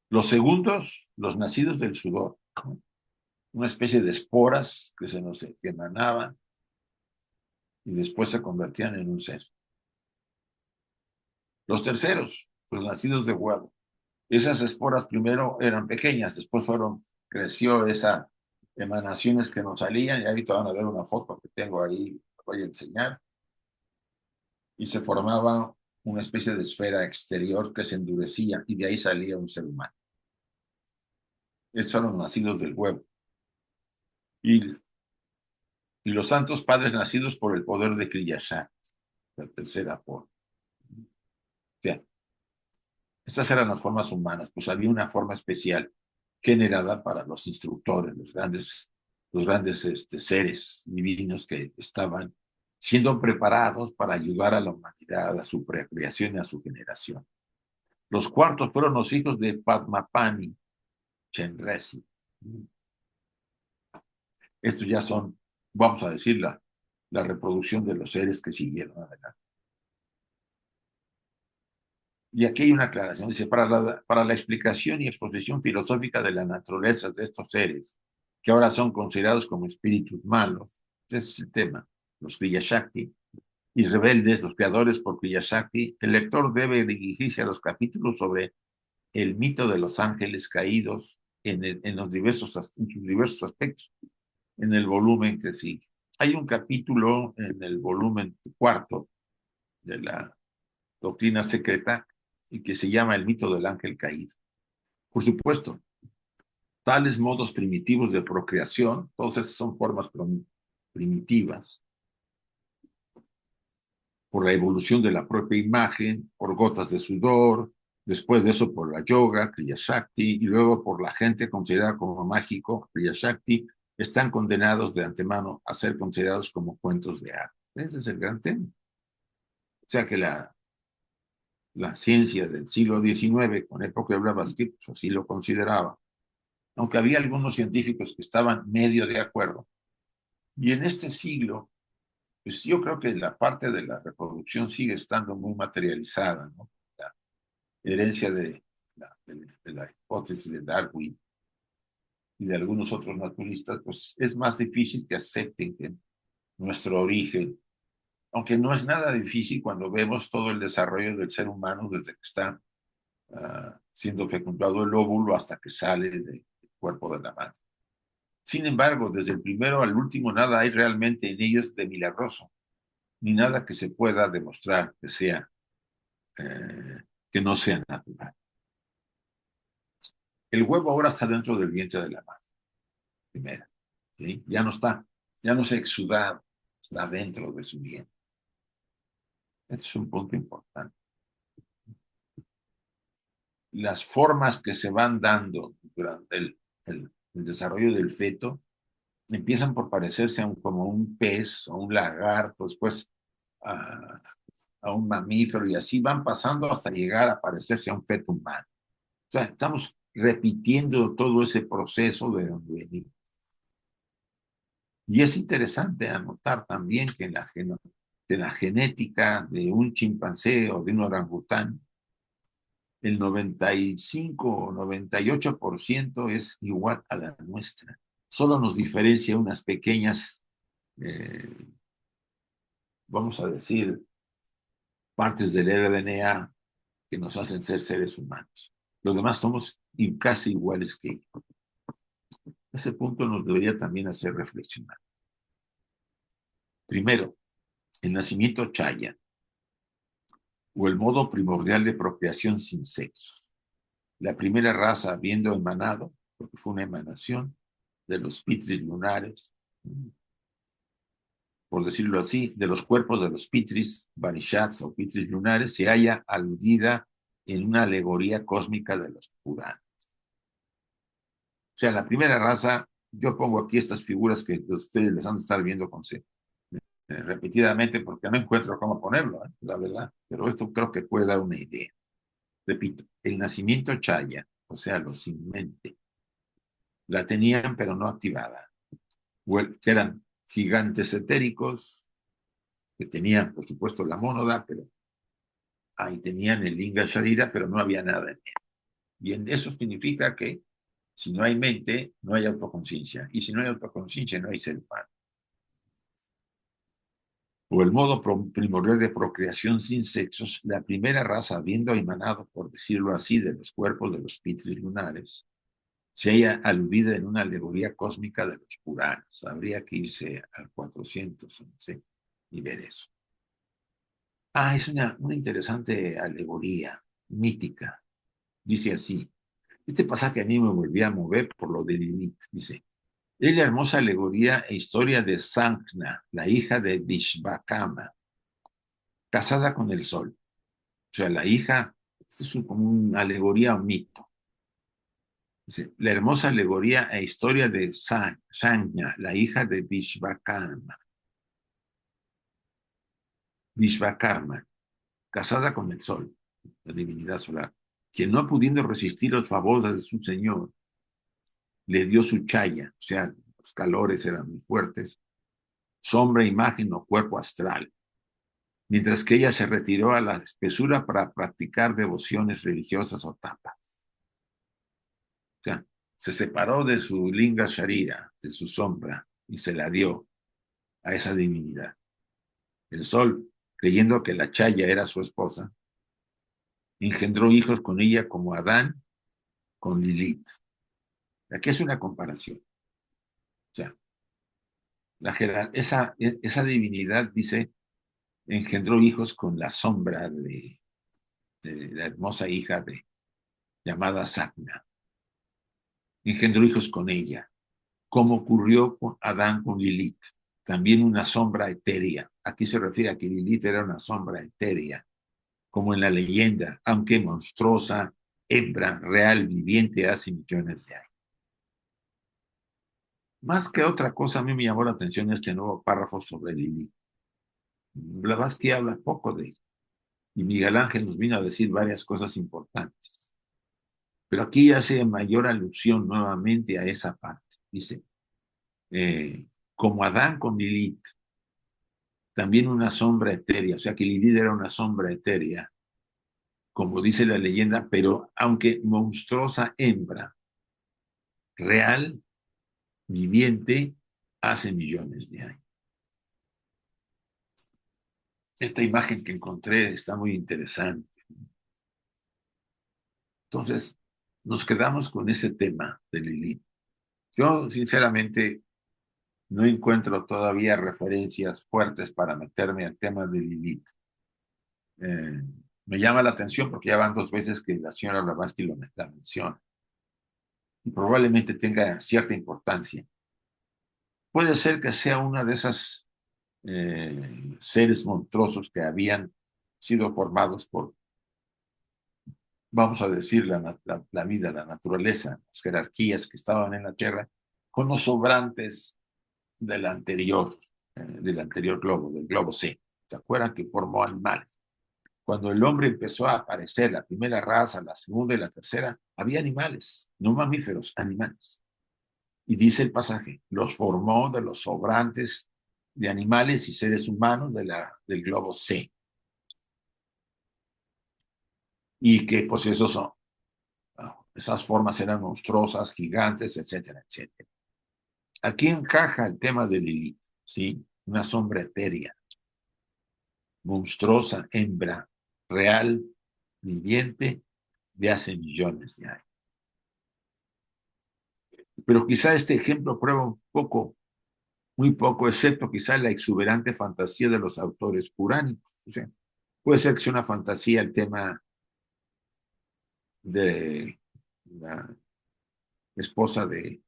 Los segundos, los nacidos del sudor, una especie de esporas que se nos emanaban y después se convertían en un ser. Los terceros, los nacidos de huevo. Esas esporas primero eran pequeñas, después creció esas emanaciones que nos salían, y ahorita van a ver una foto que tengo ahí, voy a enseñar, y se formaba una especie de esfera exterior que se endurecía y de ahí salía un ser humano. Estos son los nacidos del huevo. Y los santos padres nacidos por el poder de Kriya Shakti, la tercera forma. O sea, estas eran las formas humanas, pues había una forma especial generada para los instructores, los grandes los grandes seres divinos que estaban siendo preparados para ayudar a la humanidad, a su procreación y a su generación. Los cuartos fueron los hijos de Padmapani, Chenresi. Estos ya son, vamos a decir, la reproducción de los seres que siguieron adelante. Y aquí hay una aclaración, dice, para la explicación y exposición filosófica de la naturaleza de estos seres, que ahora son considerados como espíritus malos, ese es el tema, los Kriya Shakti, y rebeldes, los creadores por Kriya Shakti, el lector debe dirigirse a los capítulos sobre el mito de los ángeles caídos en los diversos aspectos, en el volumen que sigue. Hay un capítulo en el volumen cuarto de la doctrina secreta y que se llama el mito del ángel caído. Por supuesto, tales modos primitivos de procreación, todas esas son formas primitivas, por la evolución de la propia imagen, por gotas de sudor, después de eso por la yoga, Kriya Shakti, y luego por la gente considerada como mágico, Kriya Shakti, están condenados de antemano a ser considerados como cuentos de hadas. Ese es el gran tema. O sea que la ciencia del siglo XIX, con época de Blavatsky, pues así lo consideraba. Aunque había algunos científicos que estaban medio de acuerdo. Y en este siglo, pues yo creo que la parte de la reproducción sigue estando muy materializada, ¿no? La herencia de la hipótesis de Darwin y de algunos otros naturalistas, pues es más difícil que acepten que nuestro origen, aunque no es nada difícil cuando vemos todo el desarrollo del ser humano desde que está siendo fecundado el óvulo hasta que sale del cuerpo de la madre. Sin embargo, desde el primero al último, nada hay realmente en ellos de milagroso, ni nada que se pueda demostrar que sea, que no sea natural. El huevo ahora está dentro del vientre de la madre, primera, ¿sí? Ya no se ha exudado, está dentro de su vientre. Este es un punto importante. Las formas que se van dando durante el desarrollo del feto empiezan por parecerse como un pez o un lagarto, después a un mamífero y así van pasando hasta llegar a parecerse a un feto humano. O sea, estamos repitiendo todo ese proceso de donde venimos. Y es interesante anotar también que de la genética de un chimpancé o de un orangután, el 95 o 98% es igual a la nuestra. Solo nos diferencia unas pequeñas, vamos a decir, partes del RNA que nos hacen ser seres humanos. Los demás somos casi iguales que ellos. Ese punto nos debería también hacer reflexionar. Primero, el nacimiento chaya, o el modo primordial de procreación sin sexo. La primera raza habiendo emanado, porque fue una emanación, de los pitris lunares, por decirlo así, de los cuerpos de los pitris, Vanishats o pitris lunares, se halla aludida en una alegoría cósmica de los Puranas. O sea, la primera raza, yo pongo aquí estas figuras que ustedes les han de estar viendo repetidamente porque no encuentro cómo ponerlo, la verdad, pero esto creo que puede dar una idea. Repito, el nacimiento chaya, o sea, los sin mente, la tenían pero no activada, que eran gigantes etéricos, que tenían, por supuesto, la mónoda, pero ahí tenían el linga sharira, pero no había nada en él. Y en eso significa que si no hay mente, no hay autoconciencia, y si no hay autoconciencia, no hay ser humano. O el modo primordial de procreación sin sexos, la primera raza habiendo emanado, por decirlo así, de los cuerpos de los pitris lunares, se haya aludida en una alegoría cósmica de los Puranas. Habría que irse al 411 y ver eso. Es una interesante alegoría mítica. Dice así, este pasaje a mí me volvía a mover por lo de Lilith. Dice, es la hermosa alegoría e historia de Sankna, la hija de Vishvakama, casada con el sol. O sea, la hija, esto es como una alegoría o mito. Dice, la hermosa alegoría e historia de Sanya, la hija de Vishvakarma, casada con el sol, la divinidad solar, quien no pudiendo resistir los favores de su señor, le dio su chaya, o sea, los calores eran muy fuertes, sombra, imagen o cuerpo astral, mientras que ella se retiró a la espesura para practicar devociones religiosas o tapas. O sea, se separó de su linga sharira, de su sombra, y se la dio a esa divinidad. El sol, creyendo que la chaya era su esposa, engendró hijos con ella como Adán con Lilith. Aquí es una comparación. O sea, esa divinidad dice, engendró hijos con la sombra de la hermosa hija llamada Sapna. Engendró hijos con ella, como ocurrió con Adán con Lilith, también una sombra etérea. Aquí se refiere a que Lilith era una sombra etérea, como en la leyenda, aunque monstruosa, hembra, real, viviente hace millones de años. Más que otra cosa, a mí me llamó la atención este nuevo párrafo sobre Lilith. Blavatsky habla poco de ella, y Miguel Ángel nos vino a decir varias cosas importantes. Pero aquí hace mayor alusión nuevamente a esa parte. Dice, como Adán con Lilith, también una sombra etérea, o sea que Lilith era una sombra etérea, como dice la leyenda, pero aunque monstruosa hembra, real, viviente, hace millones de años. Esta imagen que encontré está muy interesante. Entonces, nos quedamos con ese tema de Lilith. Yo, sinceramente, no encuentro todavía referencias fuertes para meterme al tema de Lilith. Eh, Me llama la atención porque ya van 2 veces que la señora Blavatsky la menciona y probablemente tenga cierta importancia. Puede ser que sea una de esas seres monstruosos que habían sido formados por, vamos a decir, la vida, la naturaleza, las jerarquías que estaban en la Tierra, con los sobrantes del anterior globo, del globo C. ¿Se acuerdan que formó animales? Cuando el hombre empezó a aparecer, la primera raza, la segunda y la tercera, había animales, no mamíferos, animales. Y dice el pasaje, los formó de los sobrantes de animales y seres humanos del globo C. Y que pues esos son, esas formas eran monstruosas, gigantes, etcétera, etcétera. Aquí encaja el tema de Lilith, ¿sí? Una sombra etérea, monstruosa, hembra, real, viviente, de hace millones de años. Pero quizá este ejemplo prueba un poco, muy poco, excepto quizá la exuberante fantasía de los autores puránicos. O sea, puede ser que sea una fantasía el tema de la esposa de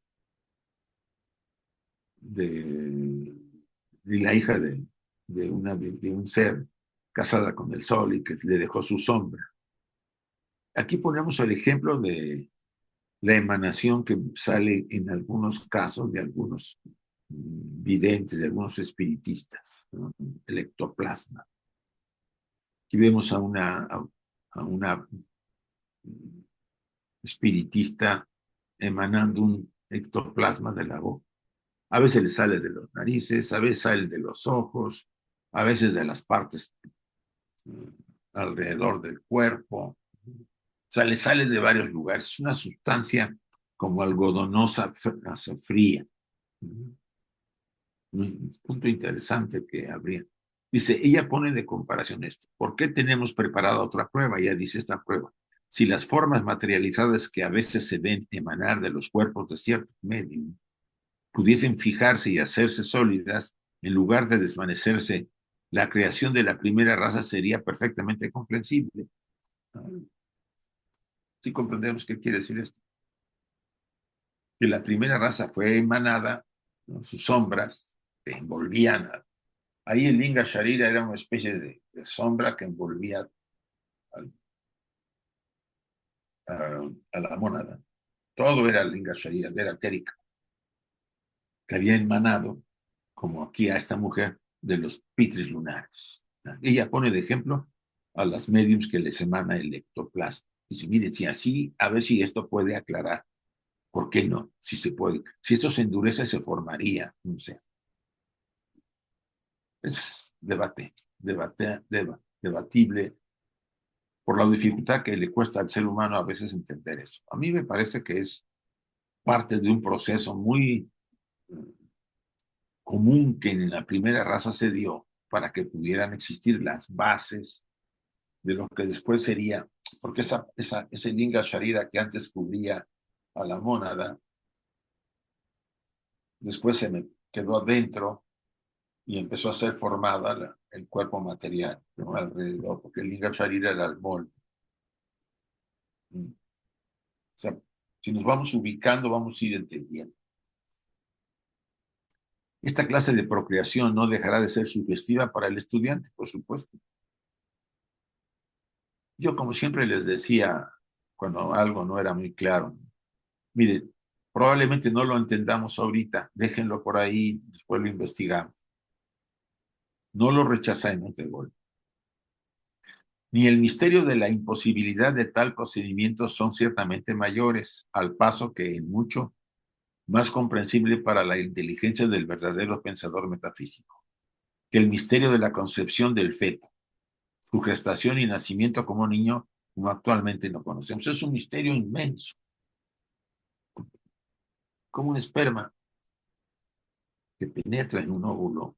la hija de un ser casada con el sol y que le dejó su sombra. Aquí ponemos el ejemplo de la emanación que sale en algunos casos de algunos videntes, de algunos espiritistas, ¿no? El ectoplasma. Aquí vemos a una espiritista emanando un ectoplasma de la boca. A veces le sale de los narices, a veces sale de los ojos, a veces de las partes alrededor del cuerpo. O sea, le sale de varios lugares. Es una sustancia como algodonosa, fría. Un punto interesante que habría. Dice, ella pone de comparación esto. ¿Por qué tenemos preparada otra prueba? Ella dice esta prueba. Si las formas materializadas que a veces se ven emanar de los cuerpos de ciertos medios pudiesen fijarse y hacerse sólidas, en lugar de desvanecerse, la creación de la primera raza sería perfectamente comprensible. Sí comprendemos qué quiere decir esto. Que la primera raza fue emanada, ¿no? Sus sombras que envolvían. Ahí el Linga Sharira era una especie de sombra que envolvía a la mónada. todo era Linga Sharira, era etérica, que había emanado, como aquí a esta mujer, de los pitris lunares. Ella pone de ejemplo a las mediums que les emana el ectoplasma. Y dice, mire, si así, a ver si esto puede aclarar. ¿Por qué no? Si se puede. Si esto se endurece, se formaría un ser. Es debatible por la dificultad que le cuesta al ser humano a veces entender eso. A mí me parece que es parte de un proceso muy común que en la primera raza se dio para que pudieran existir las bases de lo que después sería, porque ese Linga Sharira que antes cubría a la mónada, después se me quedó adentro y empezó a ser formada el cuerpo material, ¿no? Alrededor, porque el Linga Sharira era el molde. O sea, si nos vamos ubicando, vamos a ir entendiendo. Esta clase de procreación no dejará de ser sugestiva para el estudiante, por supuesto. Yo, como siempre les decía, cuando algo no era muy claro, mire, probablemente no lo entendamos ahorita, déjenlo por ahí, después lo investigamos. No lo rechacemos de golpe. Ni el misterio de la imposibilidad de tal procedimiento son ciertamente mayores, al paso que en mucho más comprensible para la inteligencia del verdadero pensador metafísico, que el misterio de la concepción del feto, su gestación y nacimiento como niño, como actualmente no conocemos. Es un misterio inmenso, como un esperma que penetra en un óvulo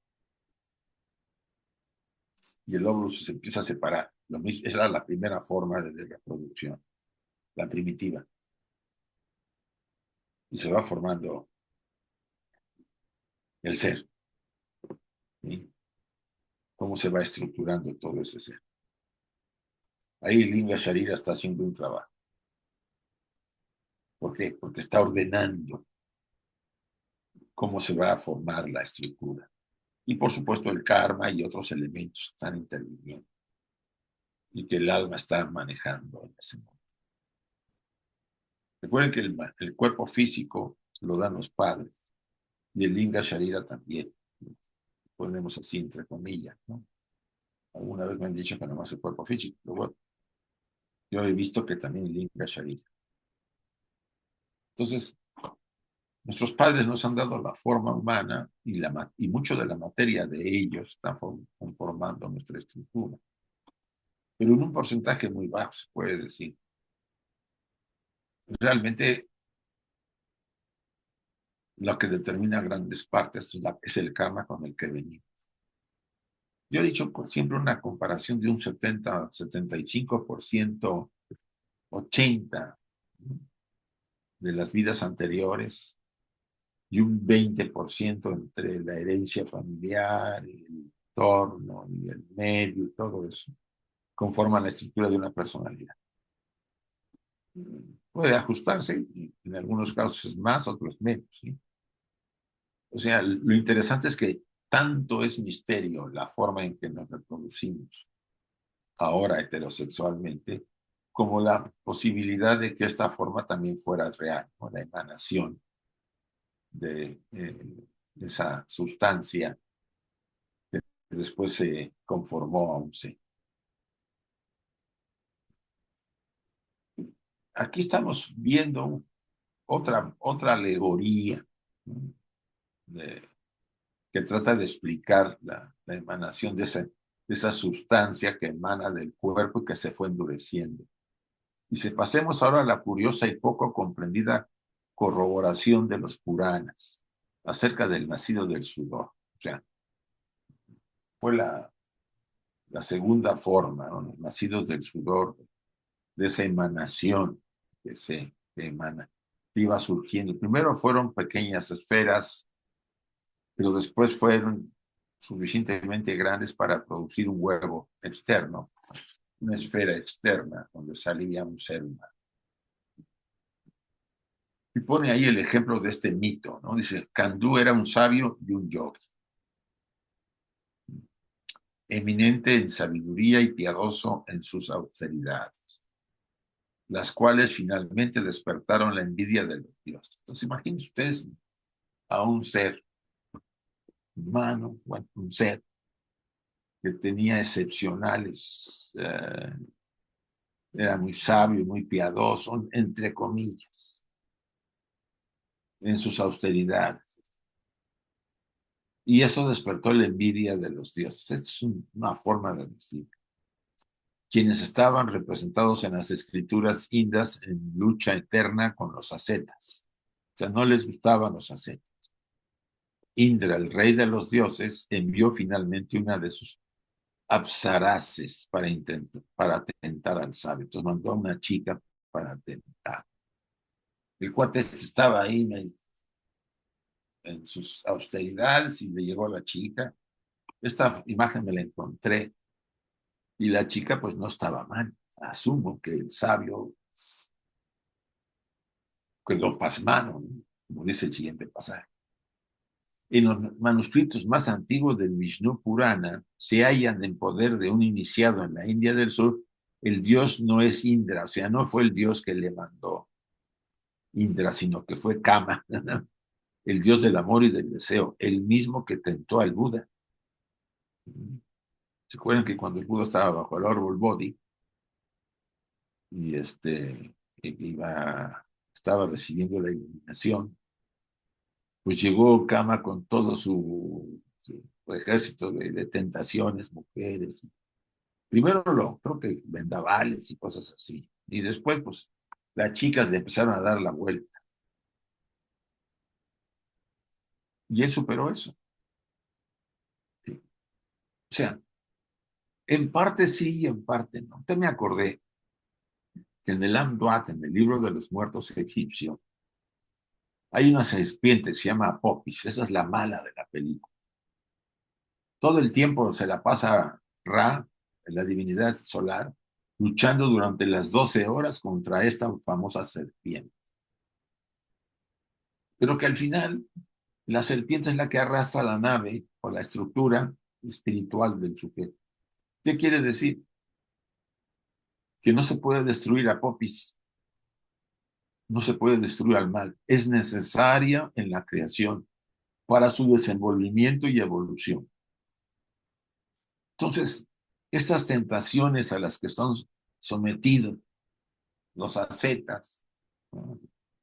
y el óvulo se empieza a separar. Lo mismo, esa era la primera forma de reproducción, la primitiva. Y se va formando el ser. ¿Sí? Cómo se va estructurando todo ese ser. Ahí Linga Sharira está haciendo un trabajo. ¿Por qué? Porque está ordenando cómo se va a formar la estructura. Y por supuesto el karma y otros elementos están interviniendo y que el alma está manejando en ese momento. Recuerden que el cuerpo físico lo dan los padres y el Linga Sharira también. Ponemos así entre comillas, ¿no? Alguna vez me han dicho que no más el cuerpo físico, pero bueno, yo he visto que también el Linga Sharira. Entonces, nuestros padres nos han dado la forma humana y mucho de la materia de ellos está conformando nuestra estructura. Pero en un porcentaje muy bajo, se puede decir. Realmente lo que determina grandes partes es el karma con el que venimos. Yo he dicho siempre una comparación de un 70, 75%, 80% de las vidas anteriores y un 20% entre la herencia familiar, el entorno y el medio y todo eso, conforman la estructura de una personalidad. Puede ajustarse, y en algunos casos es más, otros menos, ¿sí? O sea, lo interesante es que tanto es misterio la forma en que nos reproducimos ahora heterosexualmente, como la posibilidad de que esta forma también fuera real, o la emanación de esa sustancia que después se conformó a un ser. Aquí estamos viendo otra alegoría, ¿no? Que trata de explicar la emanación de esa sustancia que emana del cuerpo y que se fue endureciendo. Y si pasemos ahora a la curiosa y poco comprendida corroboración de los Puranas acerca del nacido del sudor. O sea, fue la segunda forma, ¿no? Los nacidos del sudor, de esa emanación que emana, que iba surgiendo. Primero fueron pequeñas esferas, pero después fueron suficientemente grandes para producir un huevo externo, una esfera externa donde salía un ser humano. Y pone ahí el ejemplo de este mito, ¿no? Dice, Candú era un sabio y un yogi, eminente en sabiduría y piadoso en sus austeridades. las cuales finalmente despertaron la envidia de los dioses. Entonces, imagínense ustedes a un ser humano, bueno, un ser que tenía excepcionales, era muy sabio, muy piadoso, entre comillas, en sus austeridades. Y eso despertó la envidia de los dioses. Es una forma de decir. Quienes estaban representados en las escrituras indas en lucha eterna con los ascetas. O sea, no les gustaban los ascetas. Indra, el rey de los dioses, envió finalmente una de sus apsarases para tentar al sabio. Entonces mandó a una chica para tentar. El cuate estaba ahí en sus austeridades y le llegó a la chica. Esta imagen me la encontré y la chica pues no estaba mal. Asumo que el sabio quedó pasmado, ¿no? Como dice el siguiente pasaje. En los manuscritos más antiguos del Vishnu Purana se hallan en poder de un iniciado en la India del Sur. El dios no es Indra, o sea, no fue el dios que le mandó Indra, sino que fue Kama, el dios del amor y del deseo, el mismo que tentó al Buda. ¿Se acuerdan que cuando el Buda estaba bajo el árbol Bodhi y estaba recibiendo la iluminación, pues llegó Kama con todo su ejército de tentaciones, mujeres. Primero creo que vendavales y cosas así. Y después, pues, las chicas le empezaron a dar la vuelta. Y él superó eso. ¿Sí? O sea, en parte sí y en parte no. Usted me acordé que en el Amduat, en el libro de los muertos egipcio, hay una serpiente que se llama Apopis. Esa es la mala de la película. Todo el tiempo se la pasa Ra, la divinidad solar, luchando durante las 12 horas contra esta famosa serpiente. Pero que al final la serpiente es la que arrastra la nave o la estructura espiritual del sujeto. ¿Qué quiere decir? Que no se puede destruir a Popis, no se puede destruir al mal. Es necesaria en la creación para su desenvolvimiento y evolución. Entonces, estas tentaciones a las que son sometidos los ascetas, ¿no?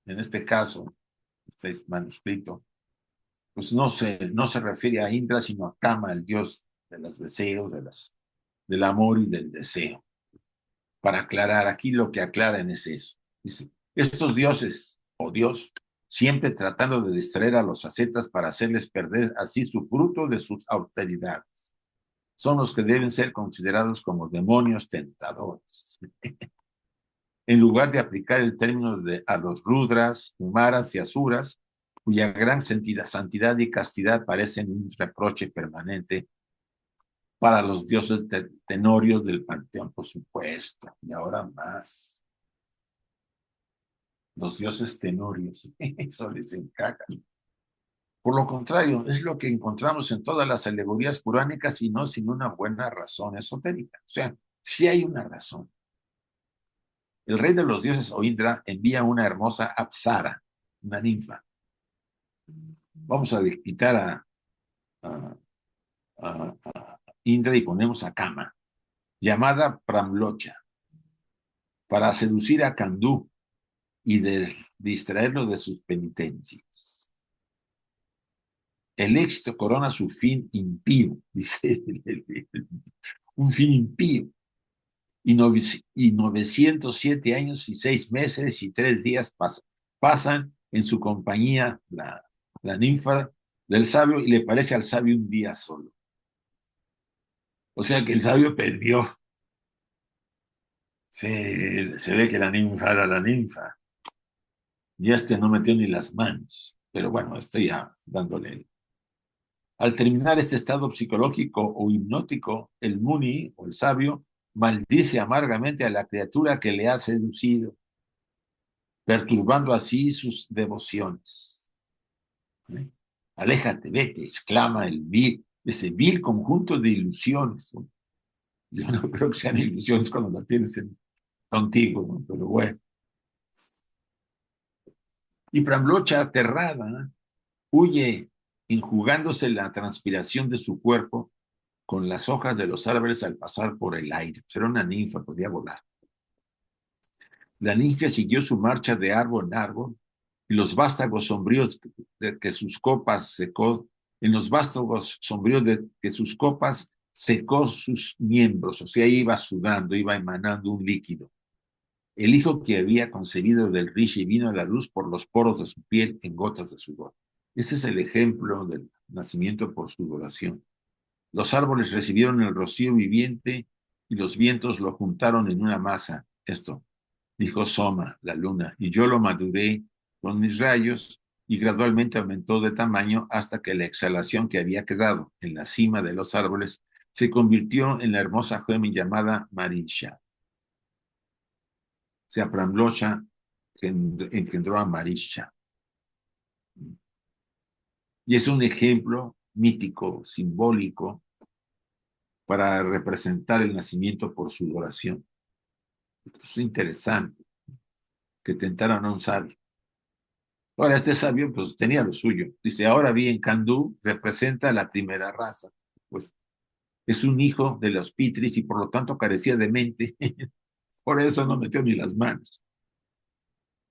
En este caso, este manuscrito, pues no se refiere a Indra, sino a Kama, el dios de los deseos, del amor y del deseo. Para aclarar, aquí lo que aclaran es eso. Dice, estos dioses, o Dios, siempre tratando de distraer a los ascetas para hacerles perder así su fruto de sus austeridades. Son los que deben ser considerados como demonios tentadores. En lugar de aplicar el término a los rudras, kumaras y asuras, cuya gran santidad y castidad parecen un reproche permanente para los dioses tenorios del panteón, por supuesto, y ahora más. Los dioses tenorios, eso les encaja. Por lo contrario, es lo que encontramos en todas las alegorías puránicas y no sin una buena razón esotérica. O sea, sí hay una razón. El rey de los dioses, o Indra, envía una hermosa apsara, una ninfa. Vamos a quitar a, a Indra y ponemos a Kama, llamada Pramlocha, para seducir a Kandú y distraerlo de sus penitencias. El éxito corona su fin impío, dice un fin impío. Y 907 años y 6 meses y 3 días pasan en su compañía la ninfa del sabio y le parece al sabio un día solo. O sea que el sabio perdió. Se ve que la ninfa era la ninfa. Y no metió ni las manos. Pero bueno, estoy ya dándole. Al terminar este estado psicológico o hipnótico, el Muni, o el sabio, maldice amargamente a la criatura que le ha seducido, perturbando así sus devociones. ¿Eh? Aléjate, vete, exclama ese vil conjunto de ilusiones. Yo no creo que sean ilusiones cuando la tienes contigo, ¿no? Pero bueno. Y Pramlocha, aterrada, huye enjugándose la transpiración de su cuerpo con las hojas de los árboles al pasar por el aire. Era una ninfa, podía volar. La ninfa siguió su marcha de árbol en árbol y los vástagos sombríos de que sus copas secó, en los vástagos sombríos de que sus copas secó sus miembros, o sea, iba sudando, iba emanando un líquido. El hijo que había concebido del Rishi vino a la luz por los poros de su piel en gotas de sudor. Ese es el ejemplo del nacimiento por sudoración. Los árboles recibieron el rocío viviente y los vientos lo juntaron en una masa. Esto, dijo Soma, la luna, y yo lo maduré con mis rayos y gradualmente aumentó de tamaño hasta que la exhalación que había quedado en la cima de los árboles se convirtió en la hermosa joven llamada Marisha. O sea, Pramlocha engendró a Marisha. Y es un ejemplo mítico, simbólico, para representar el nacimiento por sudoración. Esto es interesante, que tentaron a un sabio. Ahora, este sabio pues tenía lo suyo. Dice, ahora bien, Candú representa la primera raza. Pues es un hijo de los Pitris y por lo tanto carecía de mente. Por eso no metió ni las manos.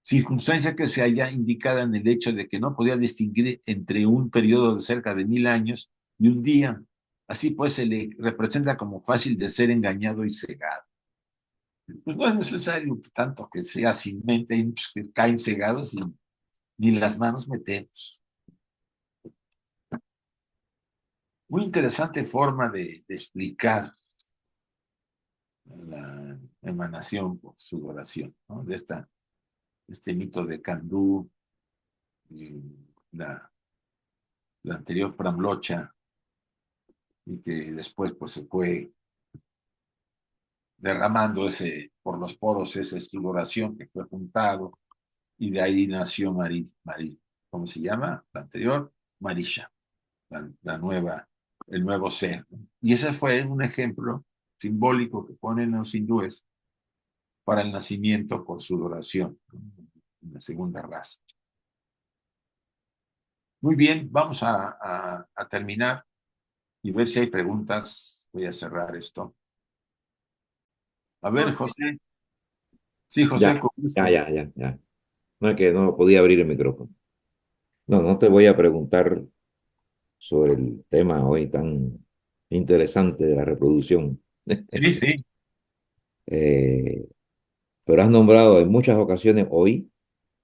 Circunstancia que se halla indicada en el hecho de que no podía distinguir entre un periodo de cerca de 1000 años y un día. Así pues se le representa como fácil de ser engañado y cegado. Pues no es necesario tanto que sea sin mente, hay muchos que caen cegados y ni las manos metemos. Muy interesante forma de explicar la emanación por sudoración, ¿no? De este mito de Candú, y la anterior Pramlocha, y que después pues se fue derramando por los poros esa sudoración que fue juntado, y de ahí nació ¿cómo se llama? La anterior, Marisha, la nueva, el nuevo ser. Y ese fue un ejemplo simbólico que ponen los hindúes para el nacimiento por sudoración, en la segunda raza. Muy bien, vamos a terminar y ver si hay preguntas. Voy a cerrar esto. A ver, José. Sí, José, Ya, con ya, gusto. ya, ya, ya. No es que no podía abrir el micrófono. No, no te voy a preguntar sobre el tema hoy tan interesante de la reproducción. Sí, sí, Eh, pero has nombrado en muchas ocasiones hoy,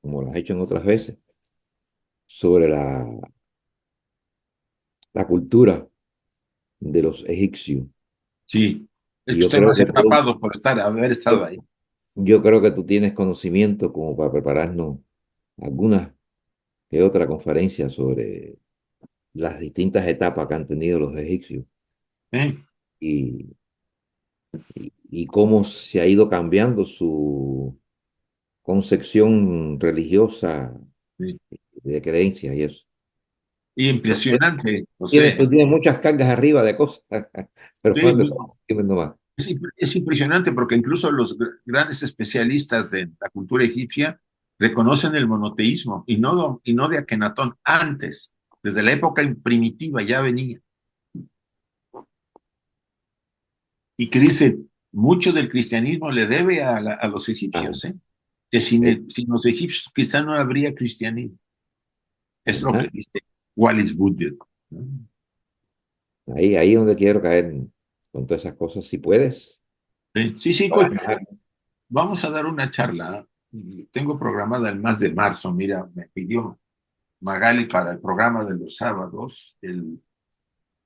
como lo has hecho en otras veces, sobre la cultura de los egipcios. sí. Es Y que yo estoy creo más que tú, empapado por haber estado yo, ahí. yo creo que tú tienes conocimiento como para prepararnos alguna que otra conferencia sobre las distintas etapas que han tenido los egipcios ¿Eh? y, y cómo se ha ido cambiando su concepción religiosa Sí. de creencias y eso. Y Pero impresionante, tú José. tienes muchas cargas arriba de cosas, pero Sí, fuerte, dime nomás. es impresionante porque incluso los grandes especialistas de la cultura egipcia reconocen el monoteísmo y no de Akenatón, antes, desde la época primitiva ya venía. Y que dice, mucho del cristianismo le debe a los Ah, egipcios, ¿eh? Que sin, sí, sin los egipcios quizá no habría cristianismo. Es lo ajá. que dice Wallis Buddet, ¿no? Ahí es donde quiero caer con todas esas cosas, si puedes. Sí, sí, sí, Ajá. vamos a dar una charla. Tengo programada el mes de marzo. Mira, me pidió Magali para el programa de los sábados, el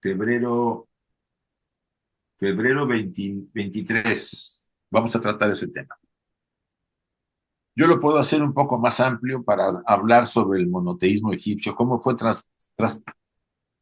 febrero, febrero 23. Vamos a tratar ese tema. Yo lo puedo hacer un poco más amplio para hablar sobre el monoteísmo egipcio, cómo fue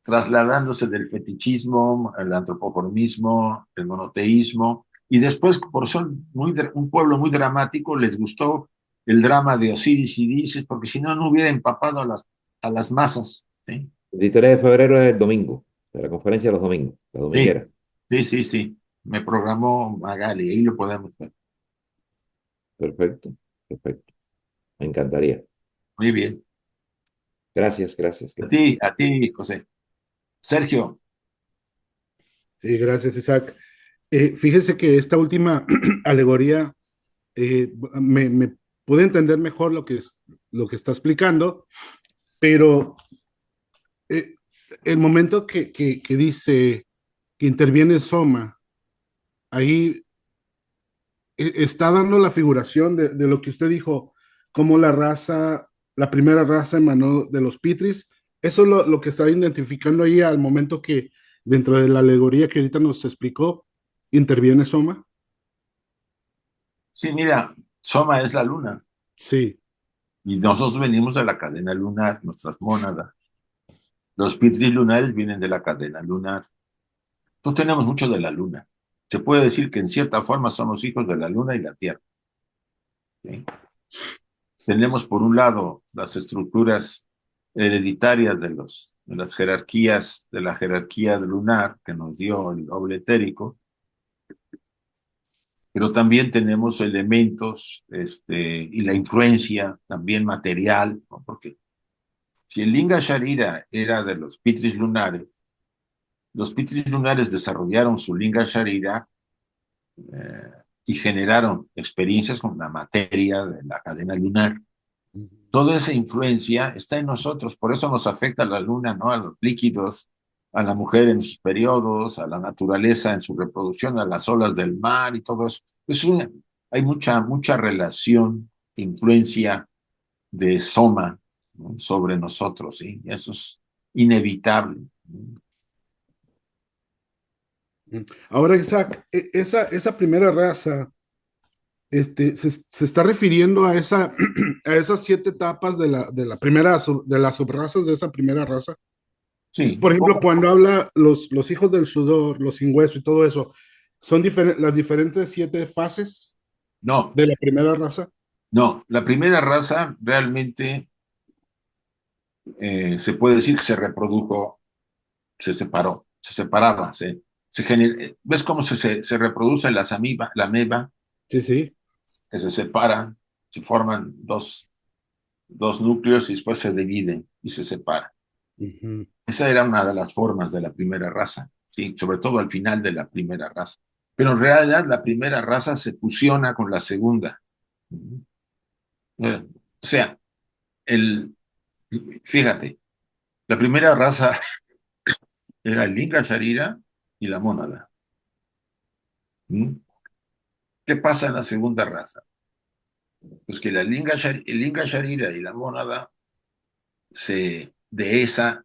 trasladándose del fetichismo, el antropoformismo, el monoteísmo, y después, por ser un pueblo muy dramático, les gustó el drama de Osiris y Isis, porque si no, no hubiera empapado a las masas. ¿Sí? 23 de febrero es el domingo, de la conferencia de los domingos, la Sí, dominguera. sí, sí, sí. Me programó Magali, ahí lo podemos ver. Perfecto, perfecto. Me encantaría. Muy bien. Gracias, gracias. A ti, José. Sergio. Sí, gracias, Isaac. Fíjese que esta última alegoría me pude entender mejor lo que está explicando, pero eh, el momento que dice que interviene Soma, ahí está dando la figuración de lo que usted dijo, como la primera raza emanó de los Pitris. Eso es lo que está identificando ahí al momento que dentro de la alegoría que ahorita nos explicó, interviene Soma. Sí, mira, Soma es la luna Sí. y nosotros venimos de la cadena lunar, nuestras mónadas. Los pitris lunares vienen de la cadena lunar. Entonces tenemos mucho de la luna. Se puede decir que en cierta forma somos hijos de la luna y la tierra. ¿Sí? Tenemos por un lado las estructuras hereditarias de las jerarquías, de la jerarquía lunar que nos dio el doble etérico, pero también tenemos elementos y la influencia también material, ¿no? Porque si el Linga Sharira era de los Pitris lunares desarrollaron su Linga Sharira eh, y generaron experiencias con la materia de la cadena lunar. Toda esa influencia está en nosotros, por eso nos afecta a la luna, ¿no? A los líquidos, a la mujer en sus periodos, a la naturaleza en su reproducción, a las olas del mar y todo eso. Hay mucha relación, influencia de Soma, ¿no? Sobre nosotros, ¿sí? Eso es inevitable. Ahora, Isaac, esa primera raza, se está refiriendo a a esas 7 etapas de la primera, de las subrazas de esa primera raza. Sí, Por ejemplo, cuando habla los hijos del sudor, los sin hueso y todo eso, ¿son las diferentes 7 fases no, de la primera raza? no, la primera raza realmente se puede decir que se reprodujo, se separó, se separaba, ¿ves cómo se reproduce la ameba, Sí, sí. que se separan, se forman dos núcleos y después se dividen y se separan? Ujú. Esa era una de las formas de la primera raza, ¿sí? Sobre todo al final de la primera raza. Pero en realidad la primera raza se fusiona con la segunda. O sea, el, fíjate, la primera raza era el Linga Sharira y la mónada. ¿Mm? ¿Qué pasa en la segunda raza? Pues que el Linga Sharira y la mónada de esa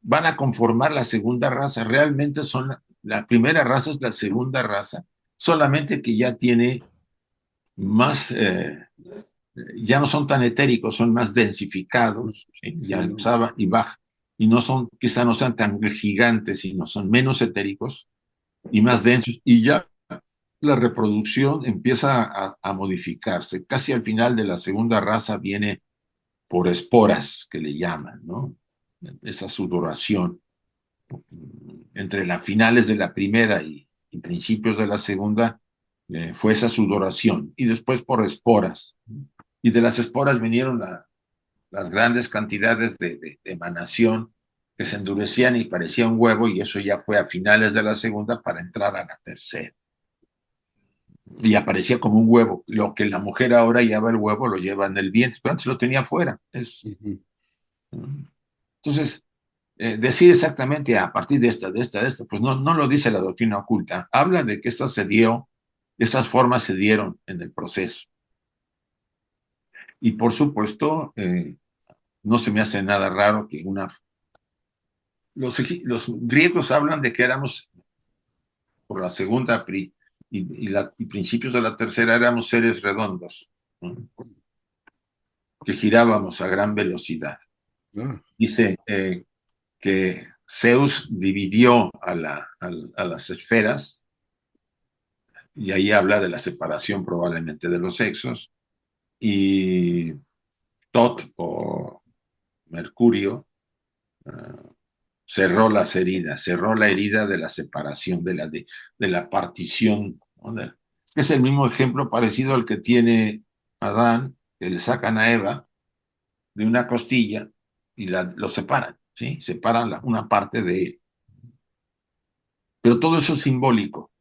van a conformar la segunda raza. Realmente la primera raza es la segunda raza, solamente que ya tiene más, ya no son tan etéricos, son más densificados, ¿sí? Ya Sí. Saba y Baj, y no son, quizá no sean tan gigantes, sino son menos etéricos y más densos, y ya la reproducción empieza a modificarse. Casi al final de la segunda raza viene por esporas, que le llaman, ¿no? Esa sudoración. Entre las finales de la primera y principios de la segunda, fue esa sudoración. Y después por esporas. Y de las esporas vinieron las grandes cantidades de emanación que se endurecían y parecía un huevo, y eso ya fue a finales de la segunda para entrar a la tercera. Y aparecía como un huevo. Lo que la mujer ahora lleva el huevo, lo lleva en el vientre, pero antes lo tenía afuera. Ujú. Entonces, decir exactamente a partir de esta, pues no lo dice la doctrina oculta. Habla de que esas formas se dieron en el proceso. Y por supuesto, no se me hace nada raro que los griegos hablan de que éramos, por la segunda y principios de la tercera, éramos seres redondos, ¿no? Que girábamos a gran velocidad. Ah, Dice que Zeus dividió a las esferas, y ahí habla de la separación probablemente de los sexos, y Tot o Mercurio cerró las heridas, cerró la herida de la separación, de la partición, ¿no? que es el mismo ejemplo parecido al que tiene Adán, que le sacan a Eva de una costilla y lo separan, ¿sí? Separan una parte de él. Pero todo eso es simbólico.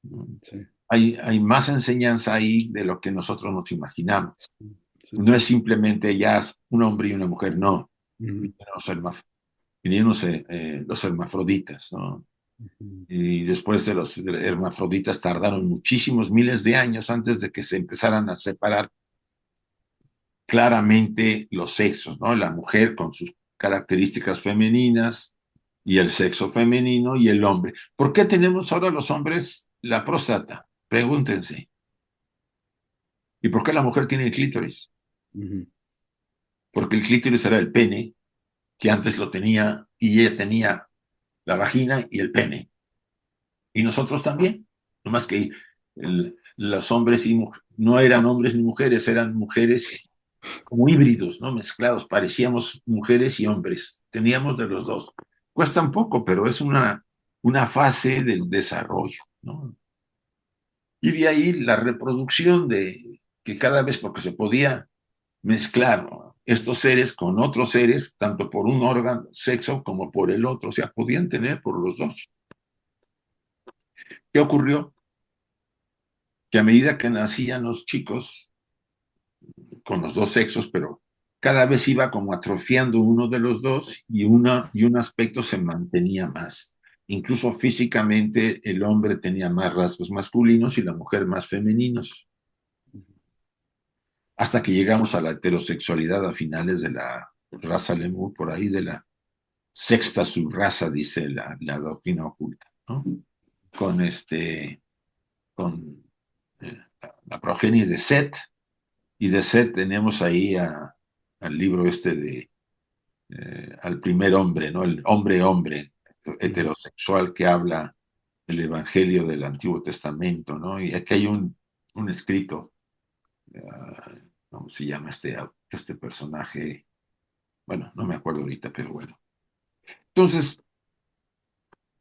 Sí, Hay más enseñanza ahí de lo que nosotros nos imaginamos. sí, No sí. es simplemente ya un hombre y una mujer, no. Ujú, Vinieron los hermafroditas, ¿no? ujú, Y después de los hermafroditas tardaron muchísimos miles de años antes de que se empezaran a separar claramente los sexos, ¿no? La mujer con sus características femeninas y el sexo femenino y el hombre. ¿Por qué tenemos ahora los hombres la próstata? Pregúntense. ¿Y por qué la mujer tiene el clítoris? ujú, Porque el clítoris era el pene, que antes lo tenía, y ella tenía la vagina y el pene. Y nosotros también. No más que los hombres no eran hombres ni mujeres, eran mujeres como híbridos, ¿no? Mezclados, parecíamos mujeres y hombres, teníamos de los dos. Cuesta un poco, pero es una fase del desarrollo, ¿no? Y de ahí la reproducción que cada vez, porque se podía mezclar, ¿no? Estos seres con otros seres, tanto por un órgano, sexo, como por el otro, o sea, podían tener por los dos. ¿Qué ocurrió? Que a medida que nacían los chicos, con los dos sexos, pero cada vez iba como atrofiando uno de los dos y un aspecto se mantenía más. Incluso físicamente el hombre tenía más rasgos masculinos y la mujer más femeninos, hasta que llegamos a la heterosexualidad a finales de la raza lemur, por ahí de la sexta subraza, dice la doctrina oculta, ¿no? Con con la progenie de Set, y de Set tenemos ahí al libro al primer hombre, ¿no? El hombre ujú. heterosexual que habla el Evangelio del Antiguo Testamento, ¿no? Y aquí hay un escrito, ¿cómo se llama este personaje? Bueno, no me acuerdo ahorita, pero bueno. Entonces,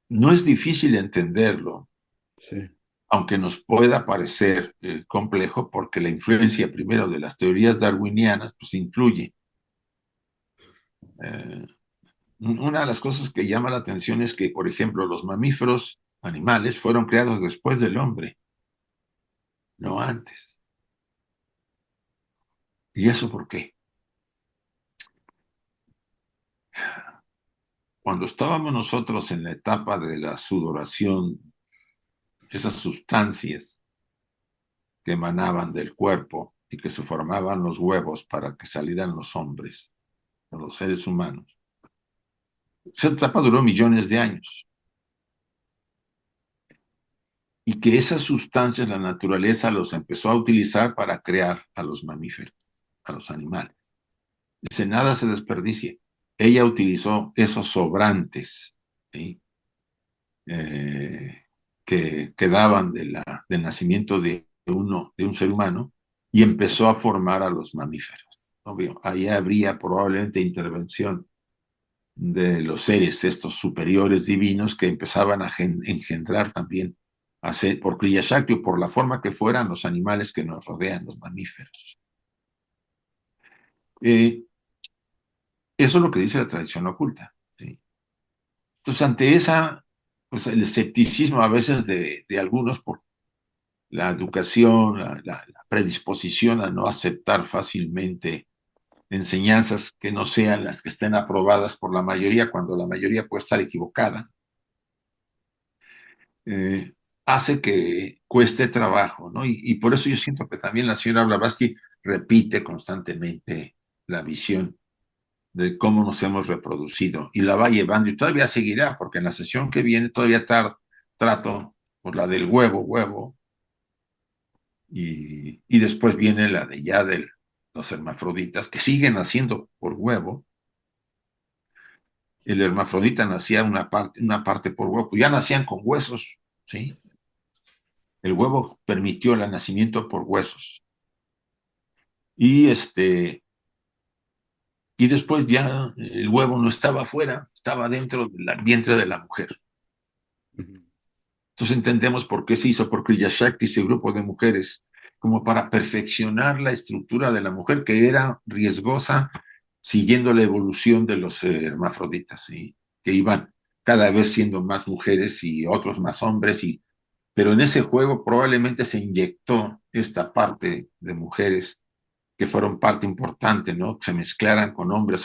no es difícil entenderlo, Sí, aunque nos pueda parecer complejo, porque la influencia primero de las teorías darwinianas, pues influye. Eh, Una de las cosas que llama la atención es que, por ejemplo, los mamíferos animales fueron creados después del hombre, no antes. ¿Y eso por qué? Cuando estábamos nosotros en la etapa de la sudoración, esas sustancias que emanaban del cuerpo y que se formaban los huevos para que salieran los hombres, los seres humanos, esa etapa duró millones de años. Y que esas sustancias la naturaleza los empezó a utilizar para crear a los mamíferos, a los animales. Dice, nada se desperdicie. Ella utilizó esos sobrantes, ¿sí? eh, que quedaban del nacimiento de un ser humano y empezó a formar a los mamíferos. Obvio, ahí habría probablemente intervención de los seres estos superiores divinos que empezaban a engendrar también, por Kriya Shakti o por la forma que fueran los animales que nos rodean, los mamíferos. Eh, Eso es lo que dice la tradición oculta, ¿sí? Entonces, ante pues el escepticismo a veces de algunos por la educación, la predisposición a no aceptar fácilmente enseñanzas que no sean las que estén aprobadas por la mayoría, cuando la mayoría puede estar equivocada, eh, hace que cueste trabajo, ¿no? Y por eso yo siento que también la señora Blavatsky repite constantemente la visión de cómo nos hemos reproducido y la va llevando y todavía seguirá, porque en la sesión que viene todavía trato por la del huevo, y después viene la de ya de los hermafroditas que siguen naciendo por huevo. El hermafrodita nacía una parte por huevo, pues ya nacían con huesos, ¿sí? El huevo permitió el nacimiento por huesos. Y y después ya el huevo no estaba afuera, estaba dentro del vientre de la mujer. ujú. Entonces entendemos por qué se hizo por Kriya Shakti ese grupo de mujeres, como para perfeccionar la estructura de la mujer que era riesgosa siguiendo la evolución de los hermafroditas, ¿sí? Que iban cada vez siendo más mujeres y otros más hombres, pero en ese juego probablemente se inyectó esta parte de mujeres que fueron parte importante, ¿no? Se mezclaran con hombres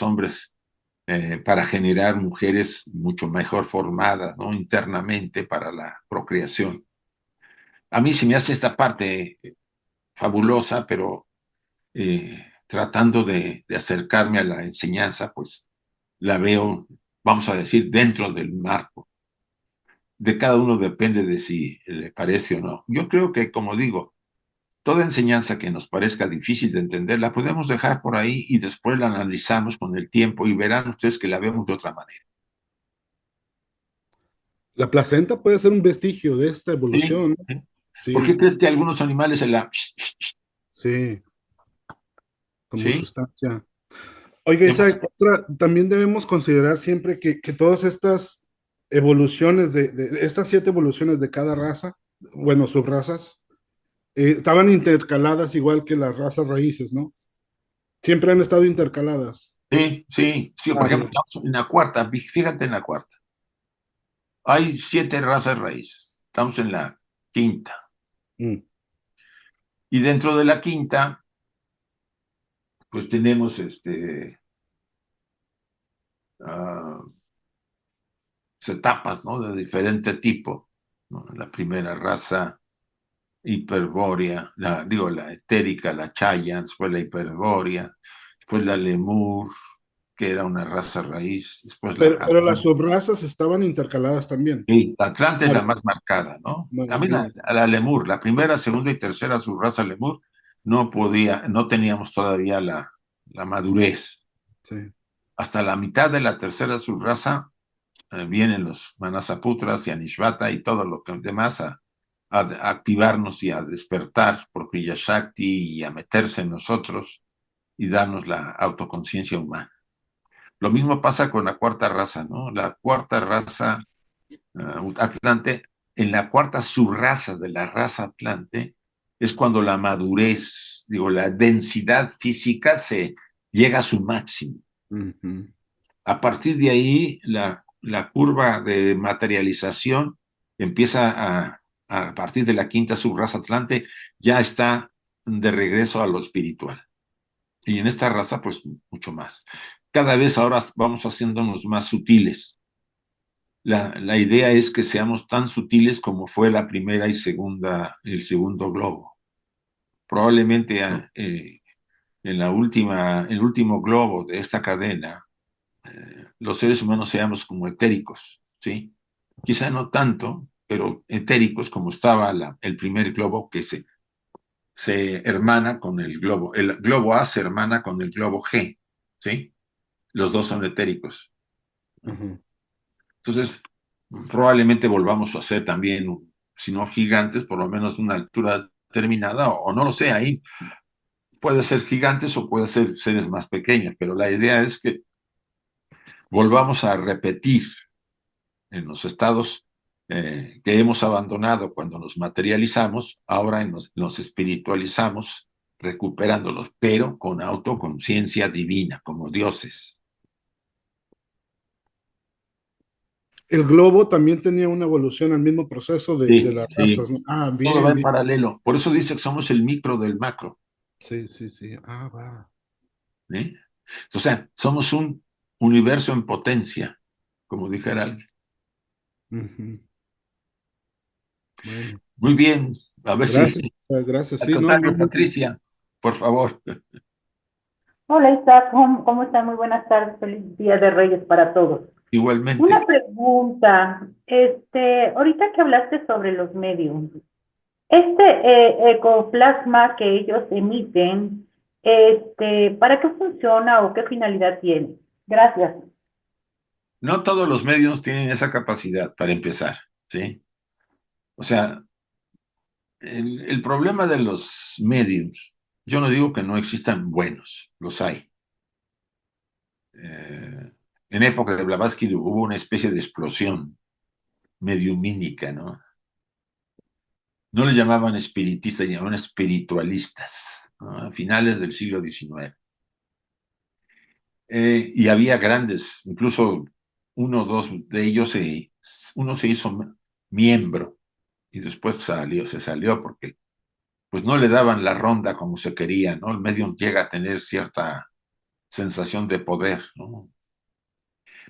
para generar mujeres mucho mejor formadas, ¿no? Internamente para la procreación. A mí se me hace esta parte fabulosa, pero tratando de acercarme a la enseñanza, pues la veo, vamos a decir, dentro del marco. De cada uno depende de si le parece o no. Yo creo que, como digo, toda enseñanza que nos parezca difícil de entender, la podemos dejar por ahí y después la analizamos con el tiempo y verán ustedes que la vemos de otra manera. La placenta puede ser un vestigio de esta ¿Sí? evolución, ¿no? ¿Por qué Sí, crees que algunos animales se la... sí, como ¿Sí? sustancia. Oiga, Isaac, también debemos considerar siempre que todas estas evoluciones de estas 7 evoluciones de cada raza, bueno, subrazas, estaban intercaladas igual que las razas raíces, ¿no? Siempre han estado intercaladas. Sí, sí, sí. Por Ah, ejemplo, ya. en la cuarta, fíjate en la cuarta. Hay 7 razas raíces. Estamos en la quinta. Mm. Y dentro de la quinta, pues tenemos ah, etapas, ¿no? De diferente tipo, ¿no? La primera raza hiperbórea, digo, la etérica, la chaya, después la hiperbórea, después la lemur, que era una raza raíz, después la Pero las subrazas estaban intercaladas también. sí, la Atlante es Ah, la más marcada, ¿no? bueno, También bien, la lemur, la primera, segunda y tercera subraza lemur, no teníamos todavía la madurez. sí. Hasta la mitad de la tercera subraza vienen los Manasaputras y Anishvata y todo lo que demás a activarnos y a despertar por Kriya Shakti y a meterse en nosotros y darnos la autoconciencia humana. Lo mismo pasa con la cuarta raza, ¿no? La cuarta raza Atlante, en la cuarta subraza de la raza Atlante, es cuando la madurez, digo, la densidad física se llega a su máximo. Ujú. A partir de ahí, la curva de materialización empieza a partir de la quinta subraza Atlante, ya está de regreso a lo espiritual. Y en esta raza, pues mucho más. Cada vez ahora vamos haciéndonos más sutiles. La idea es que seamos tan sutiles como fue la primera y segunda, el segundo globo. Probablemente en el último globo de esta cadena, los seres humanos seamos como etéricos, ¿sí? Quizá no tanto, pero etéricos como estaba el primer globo que se hermana con el globo. El globo A se hermana con el globo G, ¿sí? Los dos son etéricos. Ujú. Entonces, probablemente volvamos a ser también, si no gigantes, por lo menos una altura determinada, o no lo sé, ahí puede ser gigantes o puede ser seres más pequeños, pero la idea es que volvamos a repetir en los estados que hemos abandonado cuando nos materializamos, ahora nos espiritualizamos recuperándolos, pero con autoconciencia divina, como dioses. El globo también tenía una evolución al mismo proceso de Sí, las razas, sí, ¿no? Ah, todo va bien, en bien. paralelo. Por eso dice que somos el micro del macro. Sí, sí, sí. Ah, va. ¿Eh? O sea, somos un universo en potencia, como dijera alguien. Ujú. Bueno, Muy bien, a ver si, gracias, gracias. al Sí, no, contrario, Patricia, por favor, Hola Isaac, ¿cómo están? Muy buenas tardes, feliz Día de Reyes para todos. Una igualmente. pregunta, ahorita que hablaste sobre los medios, ecoplasma que ellos emiten, ¿para qué funciona o qué finalidad tiene? Gracias. No todos los medios tienen esa capacidad para empezar, ¿sí? O sea, el problema de los medios, yo no digo que no existan buenos, los hay. En época de Blavatsky hubo una especie de explosión mediumínica, ¿no? No les llamaban espiritistas, les llamaban espiritualistas, ¿no? A finales del siglo XIX. Y había grandes, incluso uno o dos de ellos, uno se hizo miembro y después se salió porque pues no le daban la ronda como se quería, ¿no? El medium llega a tener cierta sensación de poder, ¿no?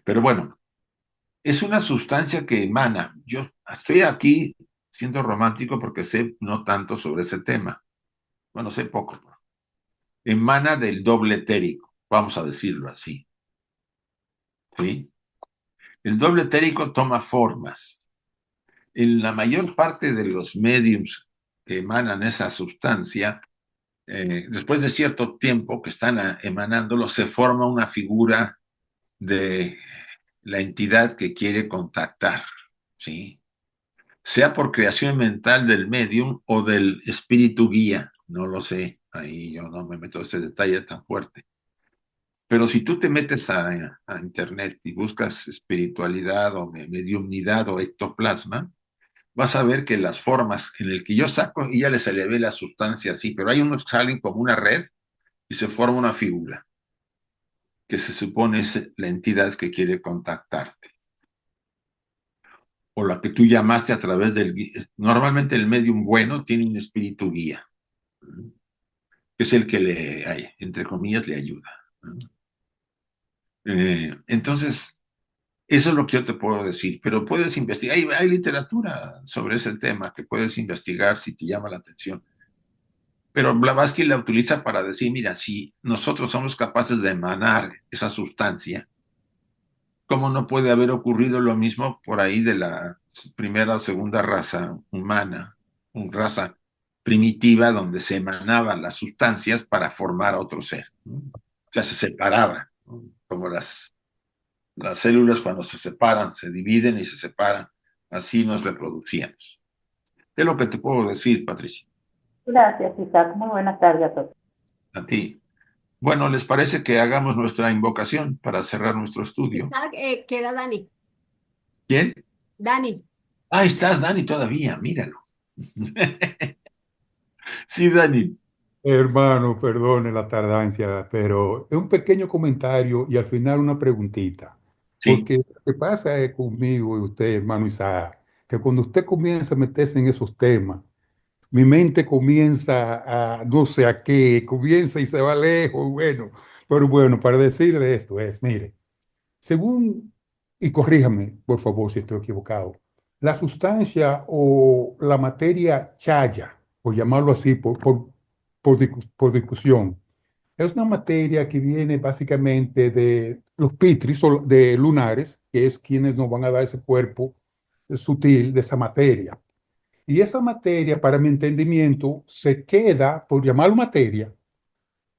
Pero bueno, es una sustancia que emana. Yo estoy aquí siendo romántico porque sé no tanto sobre ese tema. Bueno, sé poco. Emana del doble etérico, vamos a decirlo así, ¿sí? El doble etérico toma formas. En la mayor parte de los mediums que emanan esa sustancia, después de cierto tiempo que están emanándolo, se forma una figura de la entidad que quiere contactar, ¿sí? Sea por creación mental del medium o del espíritu guía, no lo sé, ahí yo no me meto en ese detalle tan fuerte. Pero si tú te metes a internet y buscas espiritualidad o mediumnidad o ectoplasma, vas a ver que las formas en el que yo saco y ya les elevé la sustancia así, pero hay unos que salen como una red y se forma una figura que se supone es la entidad que quiere contactarte o la que tú llamaste a través del guía. Normalmente el medium bueno tiene un espíritu guía, que es el que entre comillas, le ayuda. Entonces, eso es lo que yo te puedo decir, pero puedes investigar, hay literatura sobre ese tema que puedes investigar si te llama la atención. Pero Blavatsky la utiliza para decir, mira, si nosotros somos capaces de emanar esa sustancia, ¿cómo no puede haber ocurrido lo mismo por ahí de la primera o segunda raza humana, una raza primitiva donde se emanaban las sustancias para formar a otro ser, ¿no? O sea, se separaba, ¿no? Como las células cuando se separan, se dividen y se separan, así nos reproducíamos. Es lo que te puedo decir, Patricia, Gracias, Isaac. Muy buenas tardes a todos. a ti. Bueno, ¿les parece que hagamos nuestra invocación para cerrar nuestro estudio? Isaac, queda Dani. ¿Quién? Dani. Ahí estás, Dani, todavía, míralo. Sí, Dani. Hermano, perdone la tardancia, pero es un pequeño comentario y al final una preguntita. Sí, Porque lo que pasa es conmigo y usted, hermano Isaac, que cuando usted comienza a meterse en esos temas, mi mente comienza a no sé a qué, comienza y se va lejos, bueno. Pero bueno, para decirle esto es, mire, según, y corríjame, por favor, si estoy equivocado, la sustancia o la materia chaya, por llamarlo así, por discusión, es una materia que viene básicamente de los pitris o de lunares, que es quienes nos van a dar ese cuerpo sutil de esa materia. Y esa materia, para mi entendimiento, se queda, por llamarlo materia,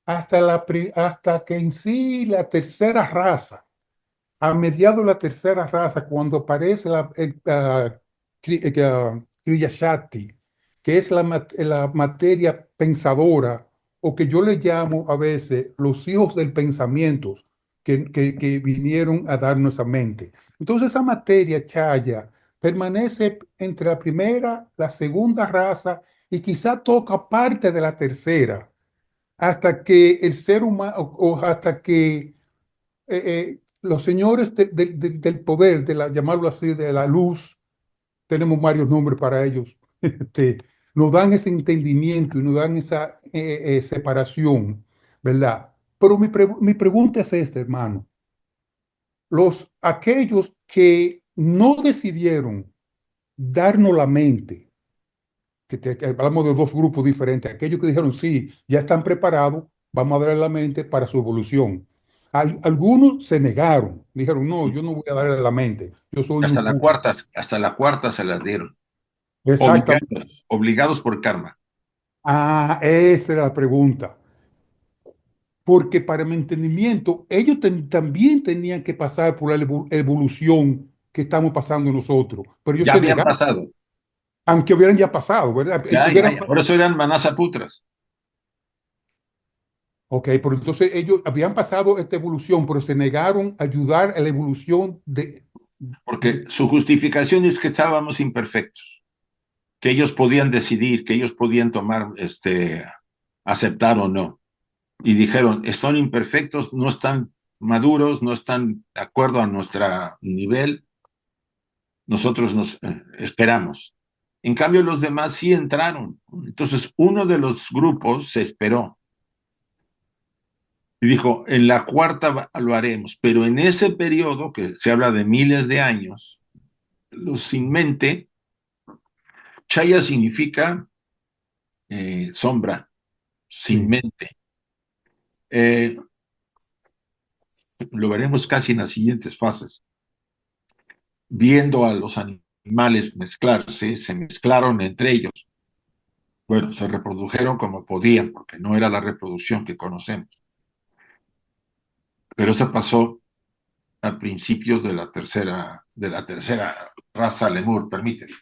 hasta que en sí la tercera raza, a mediados de la tercera raza, cuando aparece Kriya Shakti, que es la materia pensadora, o que yo le llamo a veces los hijos del pensamiento, que vinieron a darnos esa mente. Entonces esa materia chaya permanece entre la primera, la segunda raza y quizá toca parte de la tercera, hasta que el ser humano, o hasta que los señores del poder, llamarlo así, de la luz, tenemos varios nombres para ellos, nos dan ese entendimiento y nos dan esa separación, ¿verdad? Pero mi pregunta es esta, hermano. Aquellos que no decidieron darnos la mente, que hablamos de dos grupos diferentes, aquellos que dijeron, sí, ya están preparados, vamos a darle la mente para su evolución. Algunos se negaron, dijeron, no, yo no voy a darle la mente, yo soy muy puro. hasta la cuarta se las dieron. Exactamente. Obligados por karma. Ah, esa era la pregunta. Porque para mi entendimiento, ellos también tenían que pasar por la evolución que estamos pasando nosotros, pero ellos Ya se habían negaron, pasado. aunque hubieran ya pasado, ¿verdad? Ya. Por eso eran manasaputras. Ok, pero entonces ellos habían pasado esta evolución, pero se negaron a ayudar a la evolución Porque su justificación es que estábamos imperfectos. que ellos podían decidir, que ellos podían tomar, aceptar o no. Y dijeron, son imperfectos, no están maduros, no están de acuerdo a nuestro nivel, nosotros nos esperamos. En cambio, los demás sí entraron. Entonces, uno de los grupos se esperó y dijo, en la cuarta lo haremos, pero en ese periodo, que se habla de miles de años, los sin mente, Chaya significa sombra, sin Sí. mente. Lo veremos casi en las siguientes fases. Viendo a los animales mezclarse, se mezclaron entre ellos. Bueno, se reprodujeron como podían, porque no era la reproducción que conocemos. Pero esto pasó a principios de la tercera raza lemur, permíteme.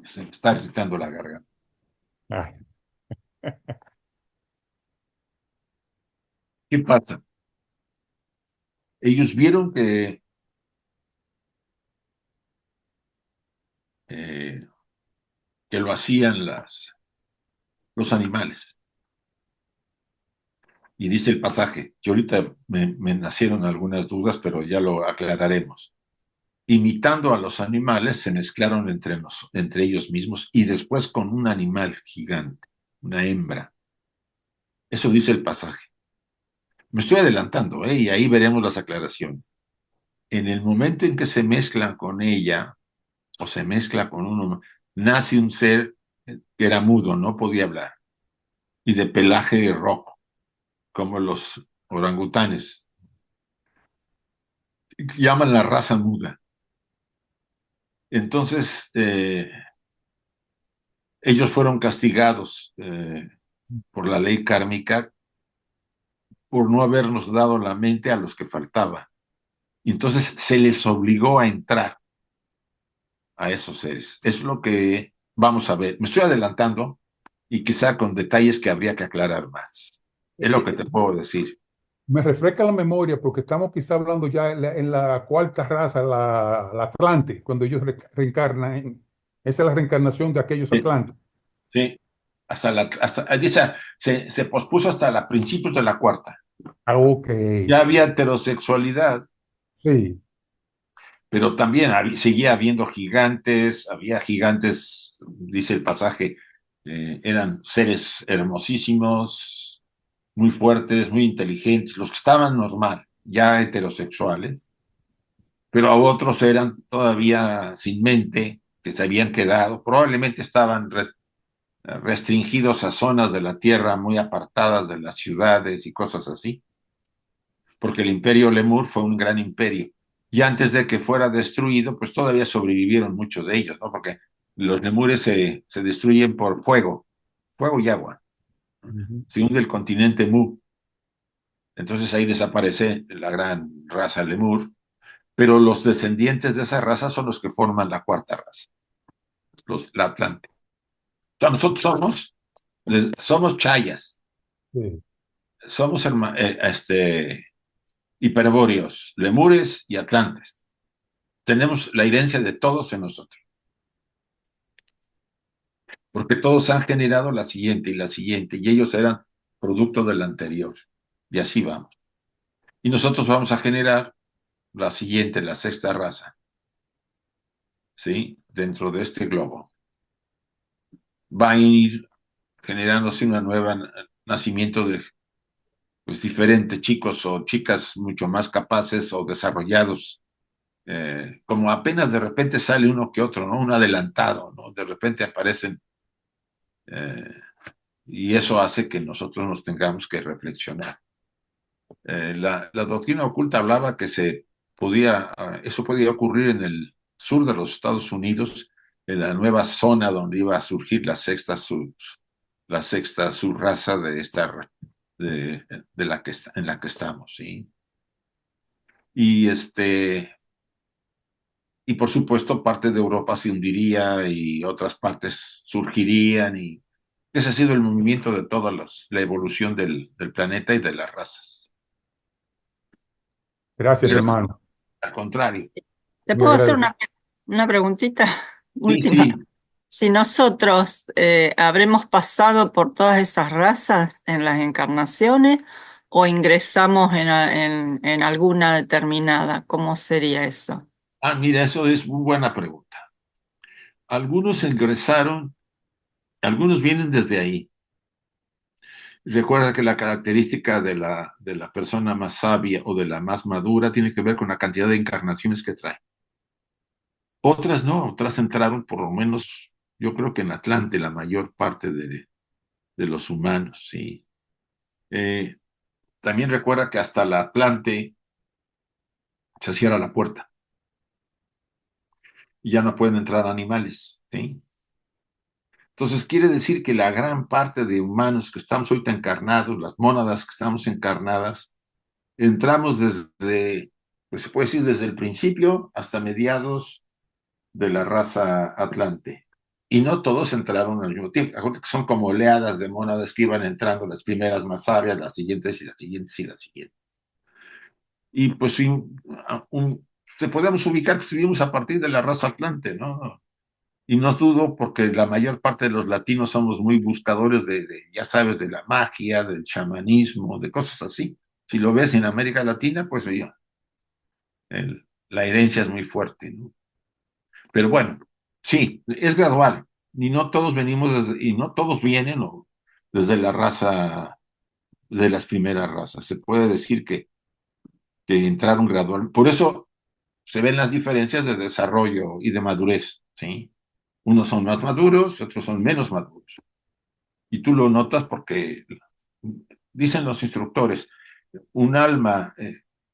Se me está irritando la garganta. Ay, ¿Qué pasa? Ellos vieron eh, que lo hacían los animales. Y dice el pasaje, que ahorita me nacieron algunas dudas, pero ya lo aclararemos. Imitando a los animales, se mezclaron entre ellos mismos y después con un animal gigante, una hembra. Eso dice el pasaje. Me estoy adelantando, ¿eh? Y ahí veremos las aclaraciones. En el momento en que se mezclan con ella, o se mezcla con uno, nace un ser que era mudo, no podía hablar, y de pelaje rojo, como los orangutanes. Llaman la raza muda. Entonces, ellos fueron castigados por la ley kármica por no habernos dado la mente a los que faltaba. Y entonces se les obligó a entrar a esos seres. Es lo que vamos a ver. Me estoy adelantando y quizá con detalles que habría que aclarar más. Es lo que te puedo decir. me refresca la memoria porque estamos quizá hablando ya en la cuarta raza, la Atlante, cuando ellos reencarnan. Esa es la reencarnación de aquellos Sí, Atlantes. sí. Se pospuso hasta principios de la cuarta. Ah, ok. Ya había heterosexualidad, Sí, pero también seguía habiendo gigantes, había gigantes, dice el pasaje, eran seres hermosísimos, muy fuertes, muy inteligentes, los que estaban normal, ya heterosexuales, pero a otros eran todavía sin mente, que se habían quedado, probablemente estaban restringidos a zonas de la tierra muy apartadas de las ciudades y cosas así, porque el imperio Lemur fue un gran imperio. Y antes de que fuera destruido, pues todavía sobrevivieron muchos de ellos, ¿no? Porque los lemures se destruyen por fuego y agua. ujú, Se hunde el continente Mu. Entonces ahí desaparece la gran raza lemur, pero los descendientes de esa raza son los que forman la cuarta raza, la Atlante. O sea, nosotros somos chayas, sí. somos hiperbóreos, lemures y atlantes. Tenemos la herencia de todos en nosotros, porque todos han generado la siguiente y la siguiente, y ellos eran producto del anterior. Y así vamos. Y nosotros vamos a generar la siguiente, la sexta raza, ¿sí? Dentro de este globo. Va a ir generándose una nueva nacimiento de pues, diferentes chicos o chicas mucho más capaces o desarrollados. Como apenas de repente sale uno que otro, ¿no? Un adelantado, ¿no? De repente aparecen eh, y eso hace que nosotros nos tengamos que reflexionar. La doctrina oculta hablaba que eso podía ocurrir en el sur de los Estados Unidos, en la nueva zona donde iba a surgir la sexta subraza en la que estamos, ¿sí? Y y por supuesto parte de Europa se hundiría y otras partes surgirían y ese ha sido el movimiento de toda la evolución del planeta y de las razas. Gracias, Y hermano. al contrario. ¿Te Muy puedo hacer agradecido. una preguntita? Sí, última. sí. Si nosotros habremos pasado por todas esas razas en las encarnaciones o ingresamos en alguna determinada, ¿cómo sería eso? Ah, mira, eso es muy buena pregunta. Algunos ingresaron, algunos vienen desde ahí. Recuerda que la característica de la persona más sabia o de la más madura tiene que ver con la cantidad de encarnaciones que trae. Otras no, otras entraron por lo menos, yo creo que en Atlante, la mayor parte de los humanos, sí. Eh, También recuerda que hasta la Atlante se cierra la puerta y ya no pueden entrar animales, ¿sí? Entonces quiere decir que la gran parte de humanos que estamos ahorita encarnados, las mónadas que estamos encarnadas, entramos desde, pues se puede decir desde el principio hasta mediados de la raza Atlante. Y no todos entraron al mismo tiempo. Acuérdate que son como oleadas de mónadas que iban entrando, las primeras más sabias, las siguientes y las siguientes y las siguientes. Y pues sí, se podemos ubicar que estuvimos a partir de la raza Atlante, ¿no? Y no dudo porque la mayor parte de los latinos somos muy buscadores ya sabes, de la magia, del chamanismo, de cosas así. Si lo ves en América Latina, pues oye, la herencia es muy fuerte, ¿no? Pero bueno, sí, es gradual. Y no todos venimos y no todos vienen desde la raza, de las primeras razas. Se puede decir que entraron gradual. Por eso se ven las diferencias de desarrollo y de madurez, ¿sí? Unos son más maduros, otros son menos maduros. Y tú lo notas porque dicen los instructores, un alma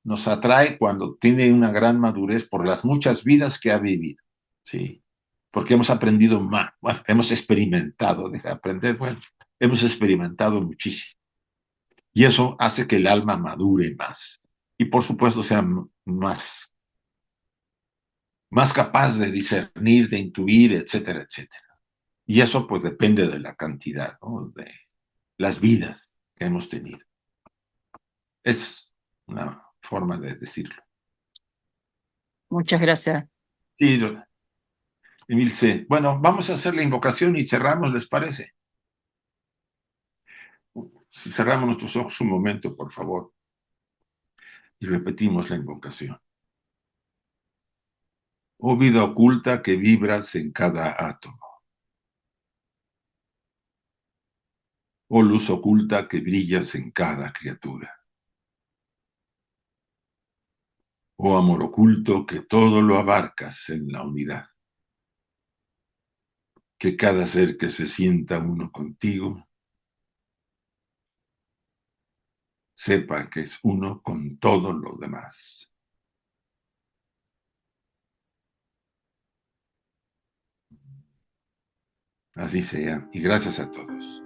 nos atrae cuando tiene una gran madurez por las muchas vidas que ha vivido, ¿sí? Porque hemos aprendido más, bueno, hemos experimentado, deja de aprender, bueno, hemos experimentado muchísimo. Y eso hace que el alma madure más. Y por supuesto sea más capaz de discernir, de intuir, etcétera, etcétera. Y eso pues depende de la cantidad, ¿no? De las vidas que hemos tenido. Es una forma de decirlo. Muchas gracias. Sí, Emilce. Bueno, vamos a hacer la invocación y cerramos, ¿les parece? Si cerramos nuestros ojos un momento, por favor, y repetimos la invocación. Oh vida oculta que vibras en cada átomo. Oh luz oculta que brillas en cada criatura. Oh amor oculto que todo lo abarcas en la unidad. Que cada ser que se sienta uno contigo sepa que es uno con todo lo demás. Así sea, y gracias a todos.